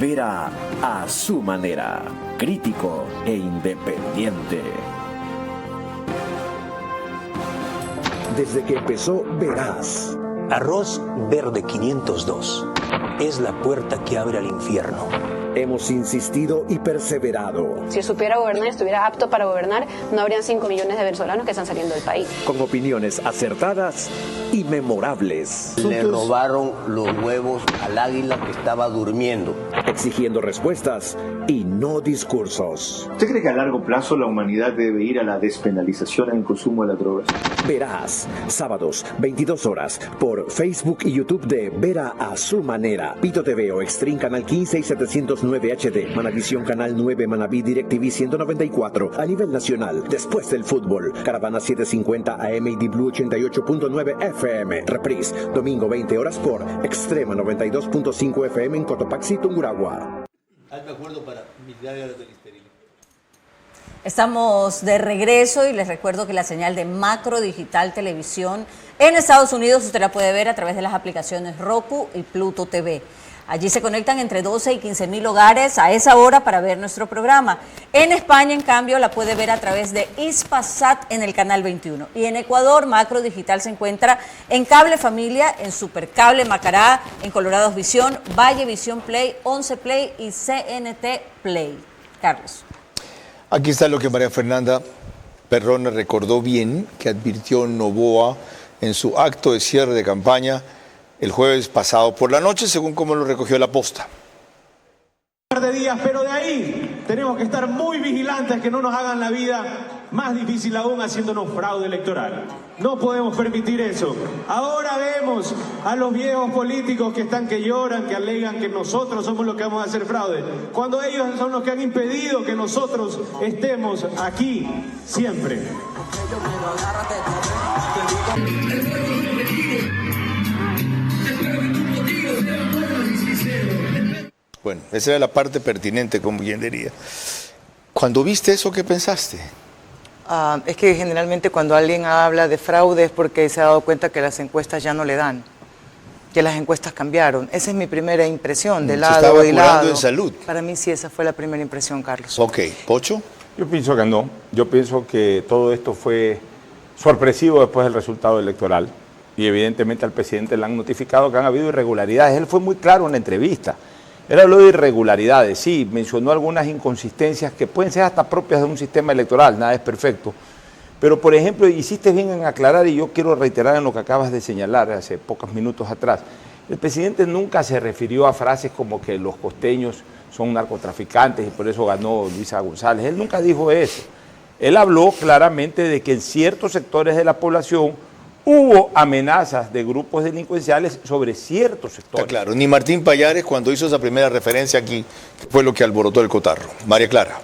Speaker 2: Vera a su manera, crítico e independiente.
Speaker 18: Desde que empezó Verás.
Speaker 6: Arroz Verde 502 es la puerta que abre al infierno.
Speaker 18: Hemos insistido y perseverado.
Speaker 19: Si supiera gobernar, estuviera apto para gobernar, no habrían 5 millones de venezolanos que están saliendo del país.
Speaker 18: Con opiniones acertadas y memorables.
Speaker 20: Le robaron los huevos al águila que estaba durmiendo.
Speaker 18: Exigiendo respuestas y no discursos.
Speaker 21: ¿Usted cree que a largo plazo la humanidad debe ir a la despenalización en el consumo de las drogas?
Speaker 18: Verás, sábados, 22 horas, por Facebook y YouTube de Vera a su manera. Pito TV o Extreme Canal 15 y 709 HD. Manavisión Canal 9, Manaví DirecTV 194. A nivel nacional, después del fútbol. Caravana 750 AM y Blue 88.9 FM. Reprise, domingo 20 horas por Extrema 92.5 FM en Cotopaxi, Tungurahua.
Speaker 1: Hazme acuerdo para mis diarios del Listerino.
Speaker 9: Estamos de regreso y les recuerdo que la señal de Macro Digital Televisión en Estados Unidos usted la puede ver a través de las aplicaciones Roku y Pluto TV. Allí se conectan entre 12 y 15 mil hogares a esa hora para ver nuestro programa. En España, en cambio, la puede ver a través de Hispasat en el canal 21. Y en Ecuador, Macro Digital se encuentra en Cable Familia, en Supercable Macará, en Colorados Visión, Valle Visión Play, 11 Play y CNT Play. Carlos.
Speaker 1: Aquí está lo que María Fernanda Perrone recordó bien, que advirtió Noboa en su acto de cierre de campaña el jueves pasado por la noche, según como lo recogió La Posta.
Speaker 22: De días, pero de ahí tenemos que estar muy vigilantes que no nos hagan la vida más difícil aún haciéndonos fraude electoral. No podemos permitir eso. Ahora vemos a los viejos políticos que lloran, que alegan que nosotros somos los que vamos a hacer fraude, cuando ellos son los que han impedido que nosotros estemos aquí siempre.
Speaker 1: Bueno, esa era la parte pertinente, como quien diría. Cuando viste eso, ¿qué pensaste?
Speaker 7: Es que generalmente cuando alguien habla de fraude es porque se ha dado cuenta que las encuestas ya no le dan, que las encuestas cambiaron. Esa es mi primera impresión, de lado y lado.
Speaker 1: ¿Se estaba curando en salud?
Speaker 7: Para mí sí, esa fue la primera impresión, Carlos.
Speaker 1: Ok, ¿Pocho?
Speaker 8: Yo pienso que no. Yo pienso que todo esto fue sorpresivo después del resultado electoral. Y evidentemente al presidente le han notificado que han habido irregularidades. Él fue muy claro en la entrevista. Él habló de irregularidades, sí, mencionó algunas inconsistencias que pueden ser hasta propias de un sistema electoral, nada es perfecto. Pero, por ejemplo, hiciste bien en aclarar, y yo quiero reiterar en lo que acabas de señalar hace pocos minutos atrás, el presidente nunca se refirió a frases como que los costeños son narcotraficantes y por eso ganó Luisa González. Él nunca dijo eso. Él habló claramente de que en ciertos sectores de la población hubo amenazas de grupos delincuenciales sobre ciertos sectores.
Speaker 1: Está claro, ni Martín Pallares cuando hizo esa primera referencia aquí, fue lo que alborotó el cotarro. María Clara.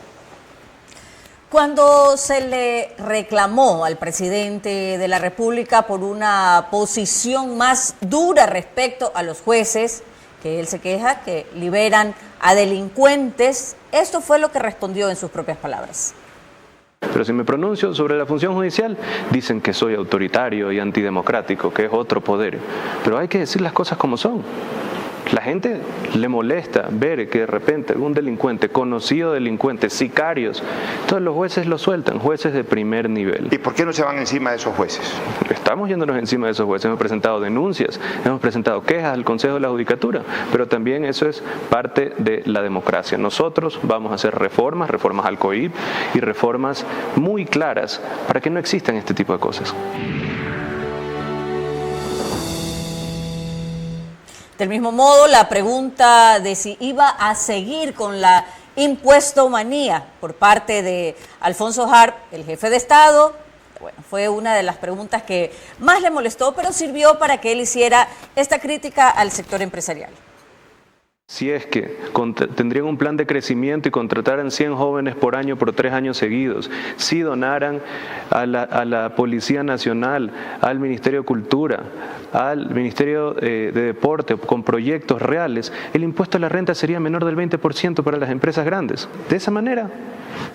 Speaker 9: Cuando se le reclamó al presidente de la República por una posición más dura respecto a los jueces, que él se queja que liberan a delincuentes, esto fue lo que respondió en sus propias palabras.
Speaker 10: Pero si me pronuncio sobre la función judicial, dicen que soy autoritario y antidemocrático, que es otro poder. Pero hay que decir las cosas como son. La gente le molesta ver que de repente algún delincuente, conocido delincuente, sicarios, todos los jueces lo sueltan, jueces de primer nivel.
Speaker 14: ¿Y por qué no se van encima de esos jueces?
Speaker 10: Estamos yéndonos encima de esos jueces, hemos presentado denuncias, hemos presentado quejas al Consejo de la Judicatura, pero también eso es parte de la democracia. Nosotros vamos a hacer reformas al COIP y reformas muy claras para que no existan este tipo de cosas.
Speaker 9: Del mismo modo, la pregunta de si iba a seguir con la impuestomanía por parte de Alfonso Harp, el jefe de Estado, bueno, fue una de las preguntas que más le molestó, pero sirvió para que él hiciera esta crítica al sector empresarial.
Speaker 10: Si es que tendrían un plan de crecimiento y contrataran 100 jóvenes por año por 3 años seguidos, si donaran a la Policía Nacional, al Ministerio de Cultura, al Ministerio de Deporte, con proyectos reales, el impuesto a la renta sería menor del 20% para las empresas grandes. De esa manera,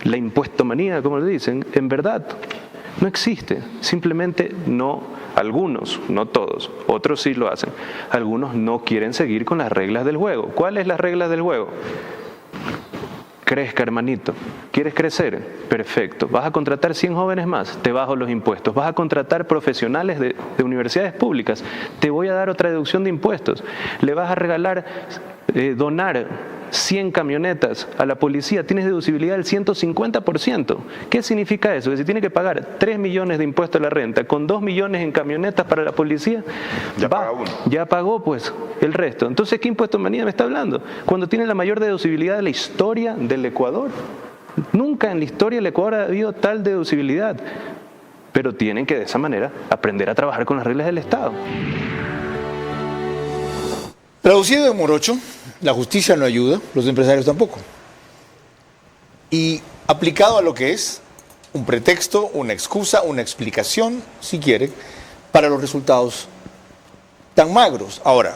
Speaker 10: la impuestomanía, como le dicen, en verdad no existe, simplemente no. Algunos, no todos, otros sí lo hacen. Algunos no quieren seguir con las reglas del juego. ¿Cuáles las reglas del juego? Crezca, hermanito. ¿Quieres crecer? Perfecto. ¿Vas a contratar 100 jóvenes más? Te bajo los impuestos. ¿Vas a contratar profesionales de universidades públicas? Te voy a dar otra deducción de impuestos. ¿Le vas a regalar, donar 100 camionetas a la policía? Tienes deducibilidad del 150%. ¿Qué significa eso? Que si tiene que pagar 3 millones de impuestos a la renta con 2 millones en camionetas para la policía, ya pagó pues el resto. Entonces, ¿qué impuestomanía me está hablando? Cuando tiene la mayor deducibilidad de la historia del Ecuador. Nunca en la historia del Ecuador ha habido tal deducibilidad. Pero tienen que de esa manera aprender a trabajar con las reglas del Estado.
Speaker 1: Traducido en morocho, la justicia no ayuda, los empresarios tampoco. Y aplicado a lo que es un pretexto, una excusa, una explicación, si quiere, para los resultados tan magros. Ahora,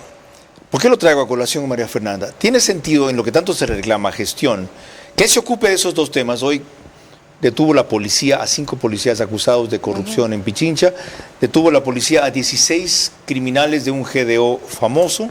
Speaker 1: ¿por qué lo traigo a colación, María Fernanda? Tiene sentido en lo que tanto se reclama gestión, que él se ocupe de esos dos temas. Hoy detuvo la policía a 5 policías acusados de corrupción en Pichincha, detuvo la policía a 16 criminales de un GDO famoso.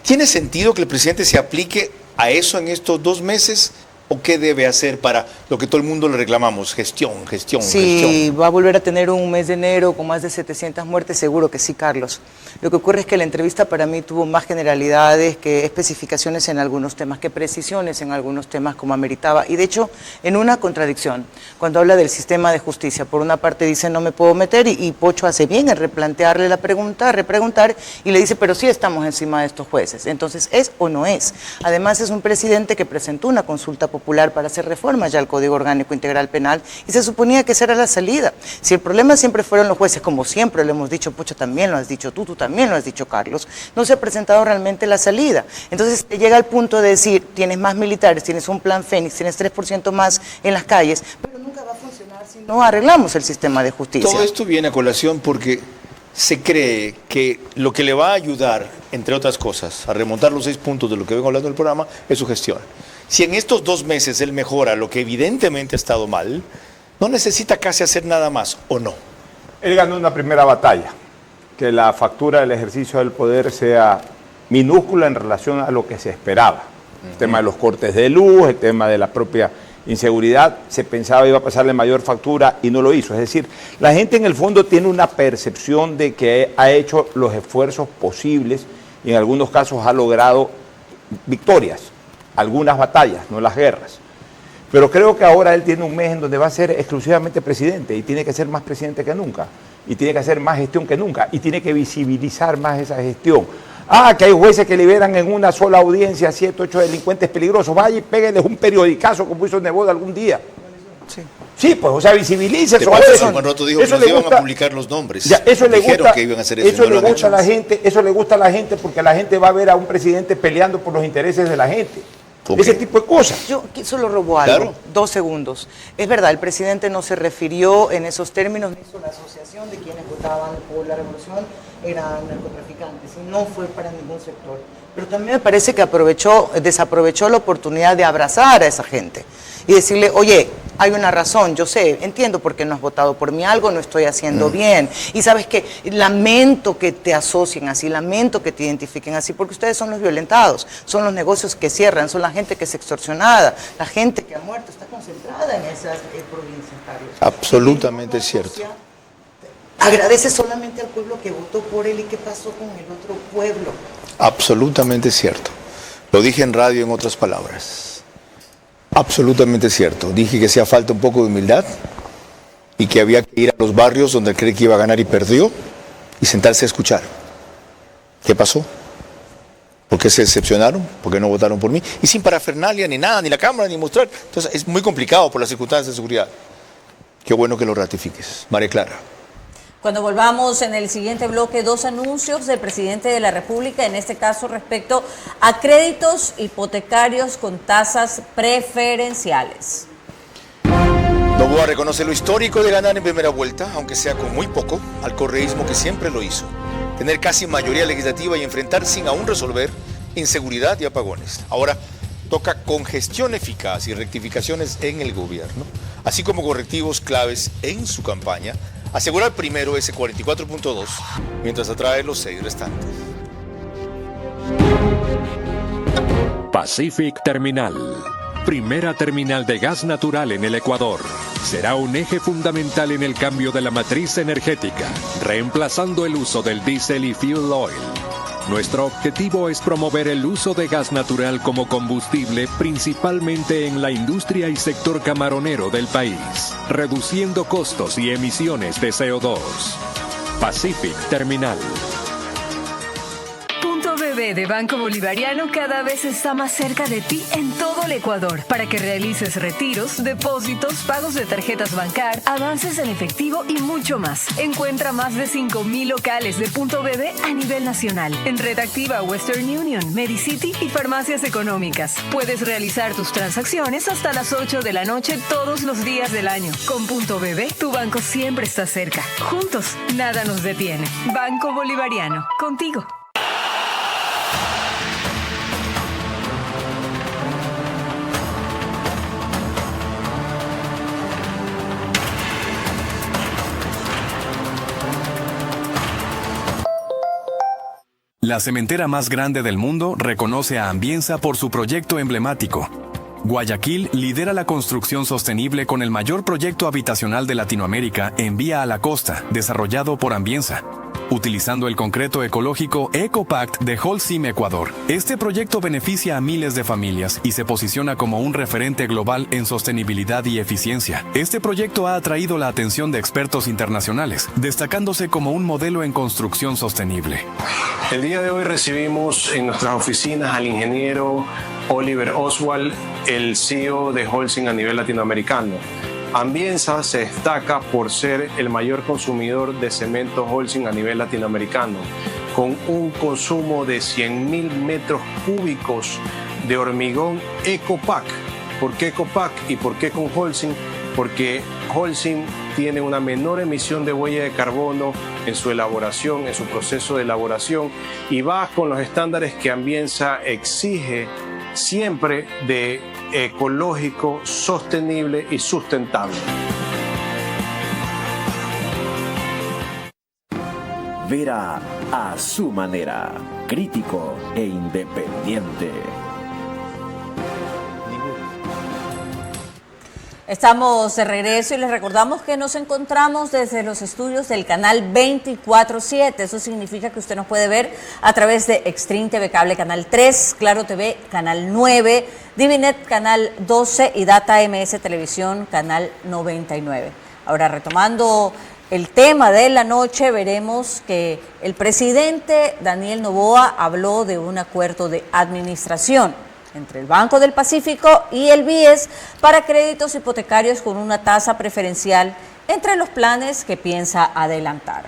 Speaker 1: ¿Tiene sentido que el presidente se aplique a eso en estos 2 meses? ¿O qué debe hacer para lo que todo el mundo le reclamamos? Gestión.
Speaker 7: Sí, va a volver a tener un mes de enero con más de 700 muertes, seguro que sí, Carlos. Lo que ocurre es que la entrevista para mí tuvo más generalidades que especificaciones en algunos temas, que precisiones en algunos temas como ameritaba. Y de hecho, en una contradicción, cuando habla del sistema de justicia, por una parte dice no me puedo meter y Pocho hace bien en replantearle la pregunta, repreguntar, y le dice pero sí estamos encima de estos jueces. Entonces, ¿es o no es? Además, es un presidente que presentó una consulta popular para hacer reformas ya al Código Orgánico Integral Penal y se suponía que esa era la salida. Si el problema siempre fueron los jueces, como siempre lo hemos dicho, Pocho también lo has dicho tú también lo has dicho, Carlos, no se ha presentado realmente la salida. Entonces llega al punto de decir, tienes más militares, tienes un plan Fénix, tienes 3% más en las calles, pero nunca va a funcionar si no arreglamos el sistema de justicia.
Speaker 1: Todo esto viene a colación porque se cree que lo que le va a ayudar, entre otras cosas, a remontar los 6 puntos de lo que vengo hablando del programa, es su gestión. Si en estos 2 meses él mejora lo que evidentemente ha estado mal, no necesita casi hacer nada más, ¿o no?
Speaker 8: Él ganó una primera batalla, que la factura del ejercicio del poder sea minúscula en relación a lo que se esperaba. El tema de los cortes de luz, el tema de la propia inseguridad, se pensaba iba a pasarle mayor factura y no lo hizo. Es decir, la gente en el fondo tiene una percepción de que ha hecho los esfuerzos posibles y en algunos casos ha logrado victorias. Algunas batallas, no las guerras. Pero creo que ahora él tiene un mes en donde va a ser exclusivamente presidente y tiene que ser más presidente que nunca. Y tiene que hacer más gestión que nunca. Y tiene que visibilizar más esa gestión. Que hay jueces que liberan en una sola audiencia a 7, 8 delincuentes peligrosos. Vaya y péguenles un periodicazo como hizo Nebot algún día. Sí, pues, o sea, visibilice eso.
Speaker 1: Juan Roto dijo que nos iban a publicar los nombres.
Speaker 8: Ya, eso le
Speaker 1: dijeron
Speaker 8: gusta,
Speaker 1: que iban a hacer eso.
Speaker 8: Eso le gusta a la gente, eso le gusta a la gente porque la gente va a ver a un presidente peleando por los intereses de la gente. Okay. Ese tipo de cosas.
Speaker 7: Yo solo robo algo, 2 segundos. Es verdad, el presidente no se refirió en esos términos, ni hizo la asociación de quienes votaban por la revolución eran narcotraficantes, y no fue para ningún sector. Pero también me parece que desaprovechó la oportunidad de abrazar a esa gente y decirle, oye, hay una razón, yo sé, entiendo por qué no has votado por mí, algo no estoy haciendo bien. Y sabes que lamento que te asocien así, lamento que te identifiquen así, porque ustedes son los violentados, son los negocios que cierran, son la gente que es extorsionada, la gente que ha muerto, está concentrada en esas provincias, Carlos.
Speaker 1: Absolutamente cierto.
Speaker 7: Agradece solamente al pueblo que votó por él y qué pasó con el otro pueblo.
Speaker 1: Absolutamente cierto. Lo dije en radio en otras palabras. Absolutamente cierto. Dije que hacía falta un poco de humildad y que había que ir a los barrios donde él cree que iba a ganar y perdió y sentarse a escuchar. ¿Qué pasó? ¿Por qué se decepcionaron? ¿Por qué no votaron por mí? Y sin parafernalia ni nada, ni la Cámara, ni mostrar. Entonces es muy complicado por las circunstancias de seguridad. Qué bueno que lo ratifiques. María Clara.
Speaker 9: Cuando volvamos en el siguiente bloque, 2 anuncios del presidente de la República, en este caso respecto a créditos hipotecarios con tasas preferenciales.
Speaker 1: Noboa reconoce lo histórico de ganar en primera vuelta, aunque sea con muy poco, al correísmo que siempre lo hizo. Tener casi mayoría legislativa y enfrentar sin aún resolver inseguridad y apagones. Ahora toca congestión eficaz y rectificaciones en el gobierno, así como correctivos claves en su campaña. Asegurar primero ese 44.2 mientras atrae los 6 restantes.
Speaker 13: Pacific Terminal. Primera terminal de gas natural en el Ecuador. Será un eje fundamental en el cambio de la matriz energética, reemplazando el uso del diésel y fuel oil. Nuestro objetivo es promover el uso de gas natural como combustible principalmente en la industria y sector camaronero del país, reduciendo costos y emisiones de CO2. Pacific Terminal.
Speaker 3: Punto BB de Banco Bolivariano cada vez está más cerca de ti en todo el Ecuador para que realices retiros, depósitos, pagos de tarjetas Bancar, avances en efectivo y mucho más. Encuentra más de 5,000 locales de Punto BB a nivel nacional en Red Activa, Western Union, Medicity y farmacias económicas. Puedes realizar tus transacciones hasta las 8 de la noche todos los días del año. Con Punto BB, tu banco siempre está cerca. Juntos, nada nos detiene. Banco Bolivariano, contigo.
Speaker 4: La cementera más grande del mundo reconoce a Ambienza por su proyecto emblemático. Guayaquil lidera la construcción sostenible con el mayor proyecto habitacional de Latinoamérica en Vía a la Costa, desarrollado por Ambienza, utilizando el concreto ecológico EcoPact de Holcim, Ecuador. Este proyecto beneficia a miles de familias y se posiciona como un referente global en sostenibilidad y eficiencia. Este proyecto ha atraído la atención de expertos internacionales, destacándose como un modelo en construcción sostenible.
Speaker 12: El día de hoy recibimos en nuestras oficinas al ingeniero Oliver Oswald, el CEO de Holcim a nivel latinoamericano. Ambienza se destaca por ser el mayor consumidor de cemento Holcim a nivel latinoamericano, con un consumo de 100.000 metros cúbicos de hormigón EcoPact. ¿Por qué EcoPact y por qué con Holcim? Porque Holcim tiene una menor emisión de huella de carbono en su elaboración, en su proceso de elaboración, y va con los estándares que Ambienza exige siempre de ecológico, sostenible y sustentable.
Speaker 18: Vera a su manera, crítico e independiente.
Speaker 9: Estamos de regreso y les recordamos que nos encontramos desde los estudios del canal 24/7. Eso significa que usted nos puede ver a través de Extreme TV Cable Canal 3, Claro TV Canal 9, Divinet Canal 12 y Data MS Televisión Canal 99. Ahora, retomando el tema de la noche, veremos que el presidente Daniel Noboa habló de un acuerdo de administración entre el Banco del Pacífico y el BIES para créditos hipotecarios con una tasa preferencial entre los planes que piensa adelantar.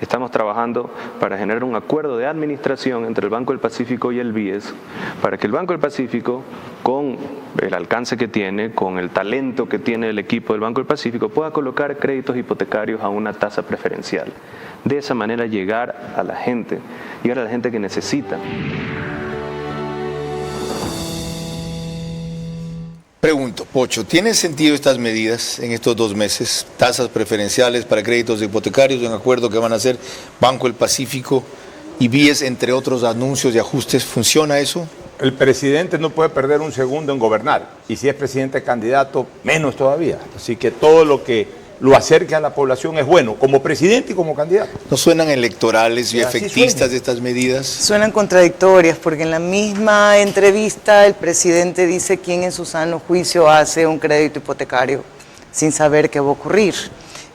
Speaker 10: Estamos trabajando para generar un acuerdo de administración entre el Banco del Pacífico y el BIES para que el Banco del Pacífico, con el alcance que tiene, con el talento que tiene el equipo del Banco del Pacífico, pueda colocar créditos hipotecarios a una tasa preferencial. De esa manera llegar a la gente que necesita.
Speaker 1: Pregunto, Pocho, ¿tienen sentido estas medidas en estos 2 meses? Tasas preferenciales para créditos hipotecarios, un acuerdo que van a hacer Banco del Pacífico y BIES, entre otros anuncios y ajustes. ¿Funciona eso?
Speaker 8: El presidente no puede perder un segundo en gobernar. Y si es presidente candidato, menos todavía. Así que todo lo que lo acerque a la población es bueno, como presidente y como candidato.
Speaker 1: ¿No suenan electorales y efectistas de estas medidas?
Speaker 7: Suenan contradictorias, porque en la misma entrevista el presidente dice quién en su sano juicio hace un crédito hipotecario sin saber qué va a ocurrir.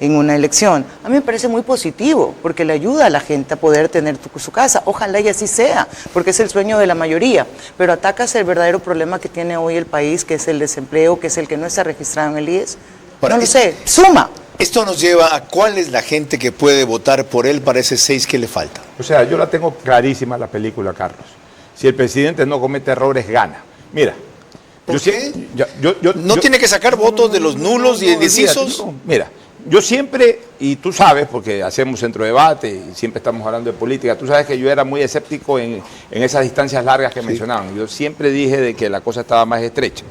Speaker 7: en una elección. A mí me parece muy positivo, porque le ayuda a la gente a poder tener su casa. Ojalá y así sea, porque es el sueño de la mayoría. Pero atacas el verdadero problema que tiene hoy el país, que es el desempleo, que es el que no está registrado en el IES. No lo sé, suma.
Speaker 1: Esto nos lleva a cuál es la gente que puede votar por él para ese 6 que le falta.
Speaker 8: O sea, yo la tengo clarísima la película, Carlos. Si el presidente no comete errores, gana. Mira.
Speaker 1: ¿Por qué? ¿No tiene que sacar votos de los nulos y indecisos?
Speaker 8: Mira, yo siempre, y tú sabes, porque hacemos centro debate y siempre estamos hablando de política, tú sabes que yo era muy escéptico en esas distancias largas que mencionaban. Yo siempre dije de que la cosa estaba más estrecha.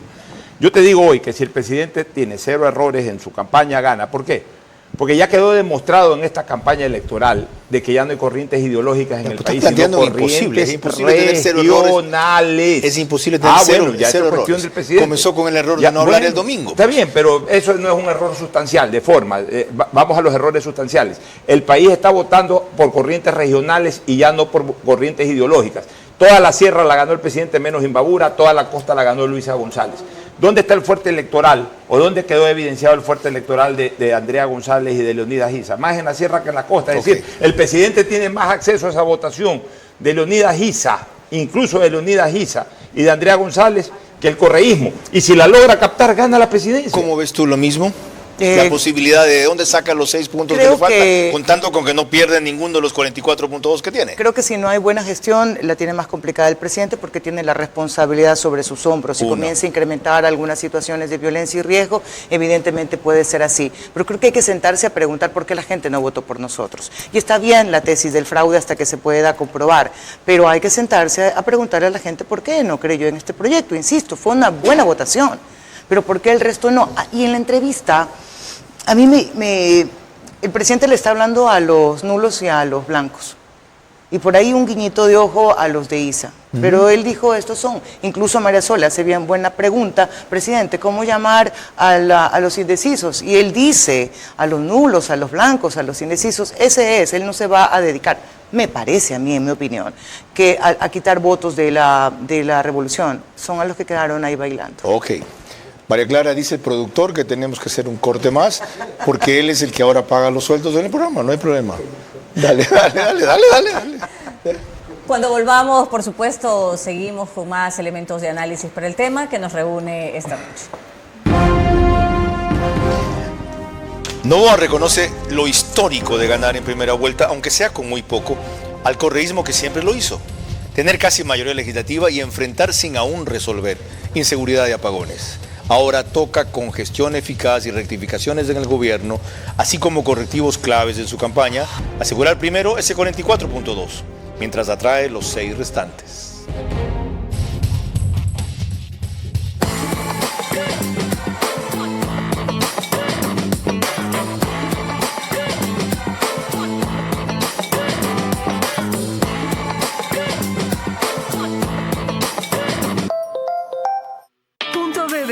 Speaker 8: Yo te digo hoy que si el presidente tiene 0 errores en su campaña, gana. ¿Por qué? Porque ya quedó demostrado en esta campaña electoral de que ya no hay corrientes ideológicas en el país, sino corrientes
Speaker 1: es imposible tener 0 errores.
Speaker 8: Regionales.
Speaker 1: Es imposible tener
Speaker 8: bueno, ya es cuestión del presidente.
Speaker 1: Comenzó con el error de no hablar el domingo.
Speaker 8: Está bien, pero eso no es un error sustancial, de forma. Vamos a los errores sustanciales. El país está votando por corrientes regionales y ya no por corrientes ideológicas. Toda la sierra la ganó el presidente menos Imbabura, toda la costa la ganó Luisa González. ¿Dónde está el fuerte electoral? ¿O dónde quedó evidenciado el fuerte electoral de Andrea González y de Leonidas Giza? Más en la sierra que en la costa. Es decir, el presidente tiene más acceso a esa votación de Leonidas Giza, incluso de Leonidas Giza y de Andrea González, que el correísmo. Y si la logra captar, gana la presidencia.
Speaker 1: ¿Cómo ves tú lo mismo? La posibilidad de dónde saca los 6 puntos que le faltan, contando con que no pierde ninguno de los 44 puntos que tiene.
Speaker 7: Creo que si no hay buena gestión, la tiene más complicada el presidente porque tiene la responsabilidad sobre sus hombros. Si comienza a incrementar algunas situaciones de violencia y riesgo, evidentemente puede ser así. Pero creo que hay que sentarse a preguntar por qué la gente no votó por nosotros. Y está bien la tesis del fraude hasta que se pueda comprobar, pero hay que sentarse a preguntarle a la gente por qué no creyó en este proyecto. Insisto, fue una buena votación, pero por qué el resto no. Y en la entrevista, a mí el presidente le está hablando a los nulos y a los blancos. Y por ahí un guiñito de ojo a los de ISA. Pero él dijo, estos son. Incluso María Sola hace bien buena pregunta, presidente, ¿cómo llamar a los indecisos? Y él dice, a los nulos, a los blancos, a los indecisos, ese es, él no se va a dedicar. Me parece a mí, en mi opinión, que a quitar votos de la revolución son a los que quedaron ahí bailando.
Speaker 1: Ok. María Clara, dice el productor que tenemos que hacer un corte más, porque él es el que ahora paga los sueldos en el programa, no hay problema. Dale.
Speaker 9: Cuando volvamos, por supuesto, seguimos con más elementos de análisis para el tema que nos reúne esta noche.
Speaker 1: Noboa reconoce lo histórico de ganar en primera vuelta, aunque sea con muy poco, al correísmo que siempre lo hizo. Tener casi mayoría legislativa y enfrentar sin aún resolver inseguridad y apagones. Ahora toca con gestión eficaz y rectificaciones en el gobierno, así como correctivos claves en su campaña, asegurar primero ese 44.2, mientras atrae los 6 restantes.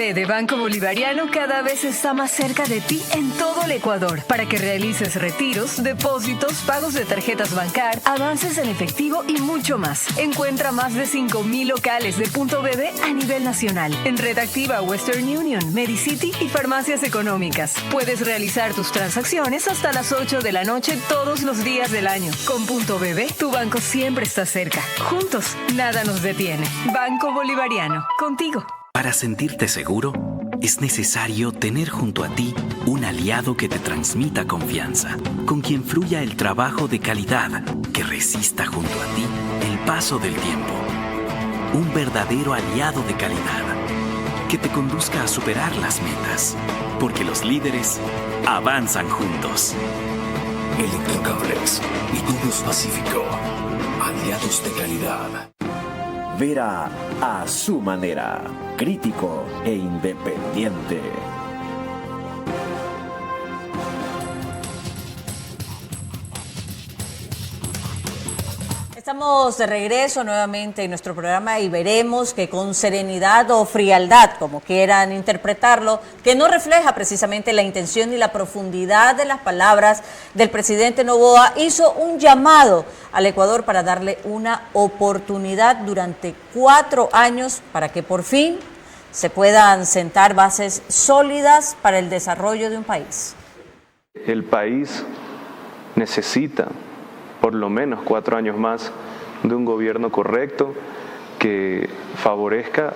Speaker 3: De Banco Bolivariano cada vez está más cerca de ti en todo el Ecuador para que realices retiros, depósitos, pagos de tarjetas Bancar, avances en efectivo y mucho más. Encuentra más de 5,000 locales de Punto BB a nivel nacional en Red Activa, Western Union, Medicity y farmacias económicas. Puedes realizar tus transacciones hasta las 8 de la noche todos los días del año. Con Punto BB, tu banco siempre está cerca. Juntos, nada nos detiene. Banco Bolivariano, contigo.
Speaker 5: Para sentirte seguro, es necesario tener junto a ti un aliado que te transmita confianza, con quien fluya el trabajo de calidad, que resista junto a ti el paso del tiempo. Un verdadero aliado de calidad, que te conduzca a superar las metas, porque los líderes avanzan juntos.
Speaker 11: Electrocables y Tubos Pacífico, aliados de calidad.
Speaker 18: Vera a su manera, crítico e independiente.
Speaker 9: Estamos de regreso nuevamente en nuestro programa y veremos que con serenidad o frialdad, como quieran interpretarlo, que no refleja precisamente la intención ni la profundidad de las palabras del presidente Noboa, hizo un llamado al Ecuador para darle una oportunidad durante 4 años para que por fin se puedan sentar bases sólidas para el desarrollo de un país.
Speaker 10: El país necesita por lo menos 4 años más de un gobierno correcto que favorezca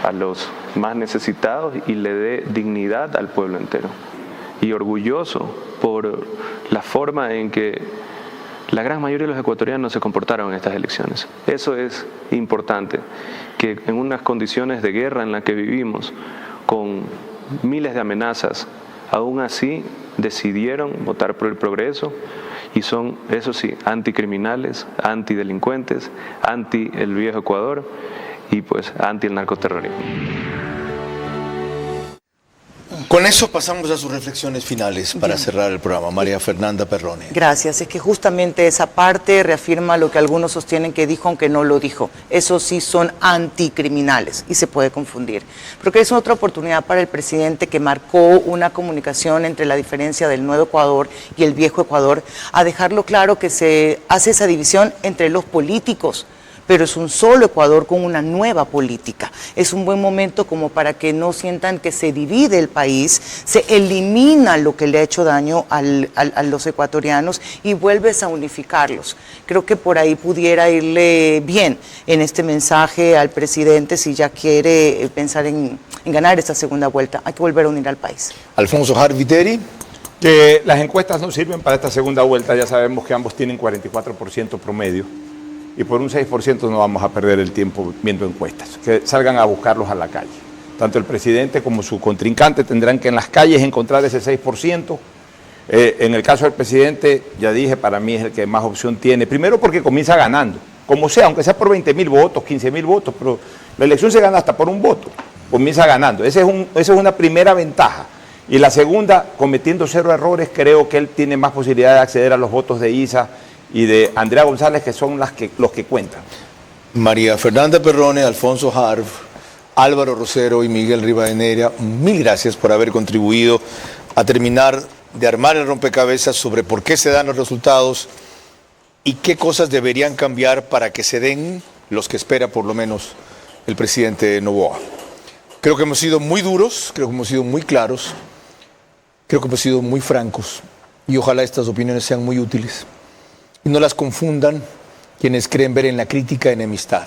Speaker 10: a los más necesitados y le dé dignidad al pueblo entero. Y orgulloso por la forma en que la gran mayoría de los ecuatorianos se comportaron en estas elecciones. Eso es importante, que en unas condiciones de guerra en las que vivimos, con miles de amenazas, aún así decidieron votar por el progreso y son, eso sí, anticriminales, antidelincuentes, anti el viejo Ecuador y pues anti el narcoterrorismo.
Speaker 1: Con eso pasamos a sus reflexiones finales para cerrar el programa. María Fernanda Perrone.
Speaker 7: Gracias. Es que justamente esa parte reafirma lo que algunos sostienen que dijo, aunque no lo dijo. Esos sí son anticriminales y se puede confundir. Pero que es otra oportunidad para el presidente, que marcó una comunicación entre la diferencia del nuevo Ecuador y el viejo Ecuador, a dejarlo claro que se hace esa división entre los políticos, pero es un solo Ecuador con una nueva política. Es un buen momento como para que no sientan que se divide el país, se elimina lo que le ha hecho daño a los ecuatorianos y vuelves a unificarlos. Creo que por ahí pudiera irle bien en este mensaje al presidente si ya quiere pensar en ganar esta segunda vuelta. Hay que volver a unir al país.
Speaker 1: Alfonso Harviteri.
Speaker 8: Que las encuestas no sirven para esta segunda vuelta, ya sabemos que ambos tienen 44% promedio. Y por un 6% no vamos a perder el tiempo viendo encuestas, que salgan a buscarlos a la calle. Tanto el presidente como su contrincante tendrán que en las calles encontrar ese 6%. En el caso del presidente, ya dije, para mí es el que más opción tiene. Primero porque comienza ganando, como sea, aunque sea por 20.000 votos, 15.000 votos, pero la elección se gana hasta por un voto, comienza ganando. Esa es una primera ventaja. Y la segunda, cometiendo 0 errores, creo que él tiene más posibilidad de acceder a los votos de Isa y de Andrea González, que son los que cuentan.
Speaker 1: María Fernanda Perrone, Alfonso Harv, Álvaro Rosero y Miguel Rivadeneira, mil gracias por haber contribuido a terminar de armar el rompecabezas sobre por qué se dan los resultados y qué cosas deberían cambiar para que se den los que espera por lo menos el presidente Noboa. Creo que hemos sido muy duros, creo que hemos sido muy claros, creo que hemos sido muy francos y ojalá estas opiniones sean muy útiles. Y no las confundan quienes creen ver en la crítica enemistad.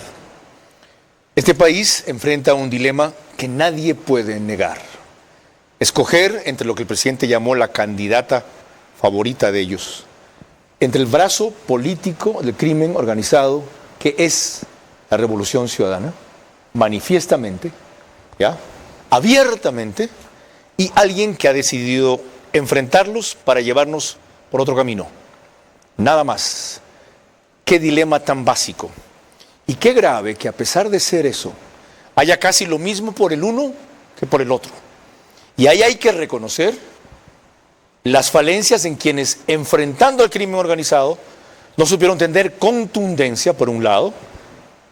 Speaker 1: Este país enfrenta un dilema que nadie puede negar. Escoger entre lo que el presidente llamó la candidata favorita de ellos, entre el brazo político del crimen organizado, que es la Revolución Ciudadana, manifiestamente, ¿ya?, abiertamente, y alguien que ha decidido enfrentarlos para llevarnos por otro camino. Nada más. Qué dilema tan básico. Y qué grave que a pesar de ser eso, haya casi lo mismo por el uno que por el otro. Y ahí hay que reconocer las falencias en quienes, enfrentando al crimen organizado, no supieron tener contundencia, por un lado,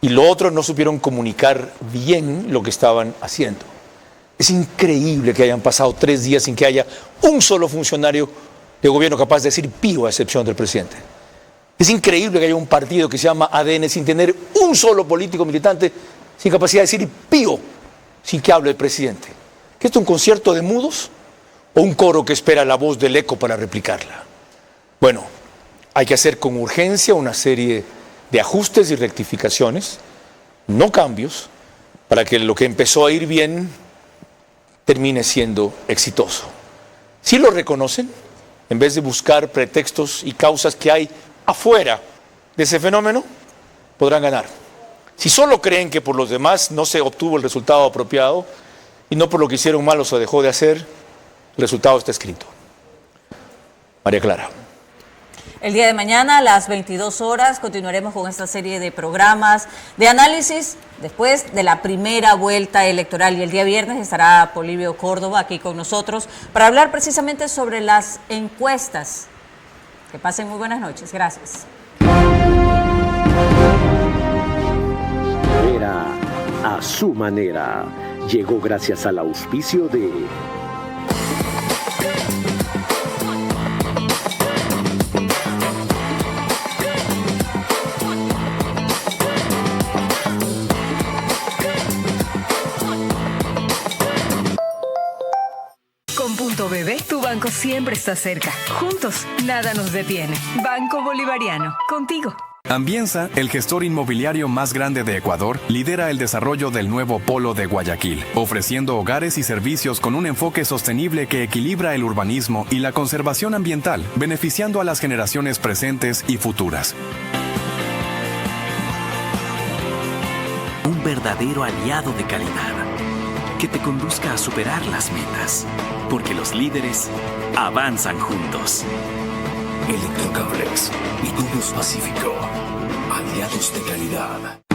Speaker 1: y lo otro, no supieron comunicar bien lo que estaban haciendo. Es increíble que hayan pasado 3 días sin que haya un solo funcionario de gobierno capaz de decir pío, a excepción del presidente. Es increíble que haya un partido que se llama ADN sin tener un solo político militante sin capacidad de decir pío sin que hable el presidente. ¿Qué es esto, un concierto de mudos o un coro que espera la voz del eco para replicarla? Bueno, hay que hacer con urgencia una serie de ajustes y rectificaciones, no cambios, para que lo que empezó a ir bien termine siendo exitoso. Si lo reconocen, en vez de buscar pretextos y causas que hay afuera de ese fenómeno, podrán ganar. Si solo creen que por los demás no se obtuvo el resultado apropiado y no por lo que hicieron mal o se dejó de hacer, el resultado está escrito. María Clara.
Speaker 9: El día de mañana a las 22 horas continuaremos con esta serie de programas de análisis después de la primera vuelta electoral, y el día viernes estará Polibio Córdoba aquí con nosotros para hablar precisamente sobre las encuestas. Que pasen muy buenas noches. Gracias.
Speaker 2: Era a su manera. Llegó gracias al auspicio de
Speaker 3: Con Punto Bebé, tu banco siempre está cerca. Juntos, nada nos detiene. Banco Bolivariano, contigo.
Speaker 4: Ambienza, el gestor inmobiliario más grande de Ecuador, lidera el desarrollo del nuevo polo de Guayaquil, ofreciendo hogares y servicios con un enfoque sostenible que equilibra el urbanismo y la conservación ambiental, beneficiando a las generaciones presentes y futuras.
Speaker 5: Un verdadero aliado de calidad que te conduzca a superar las metas, porque los líderes avanzan juntos.
Speaker 11: Electrocables y Tubos Pacífico, aliados de calidad.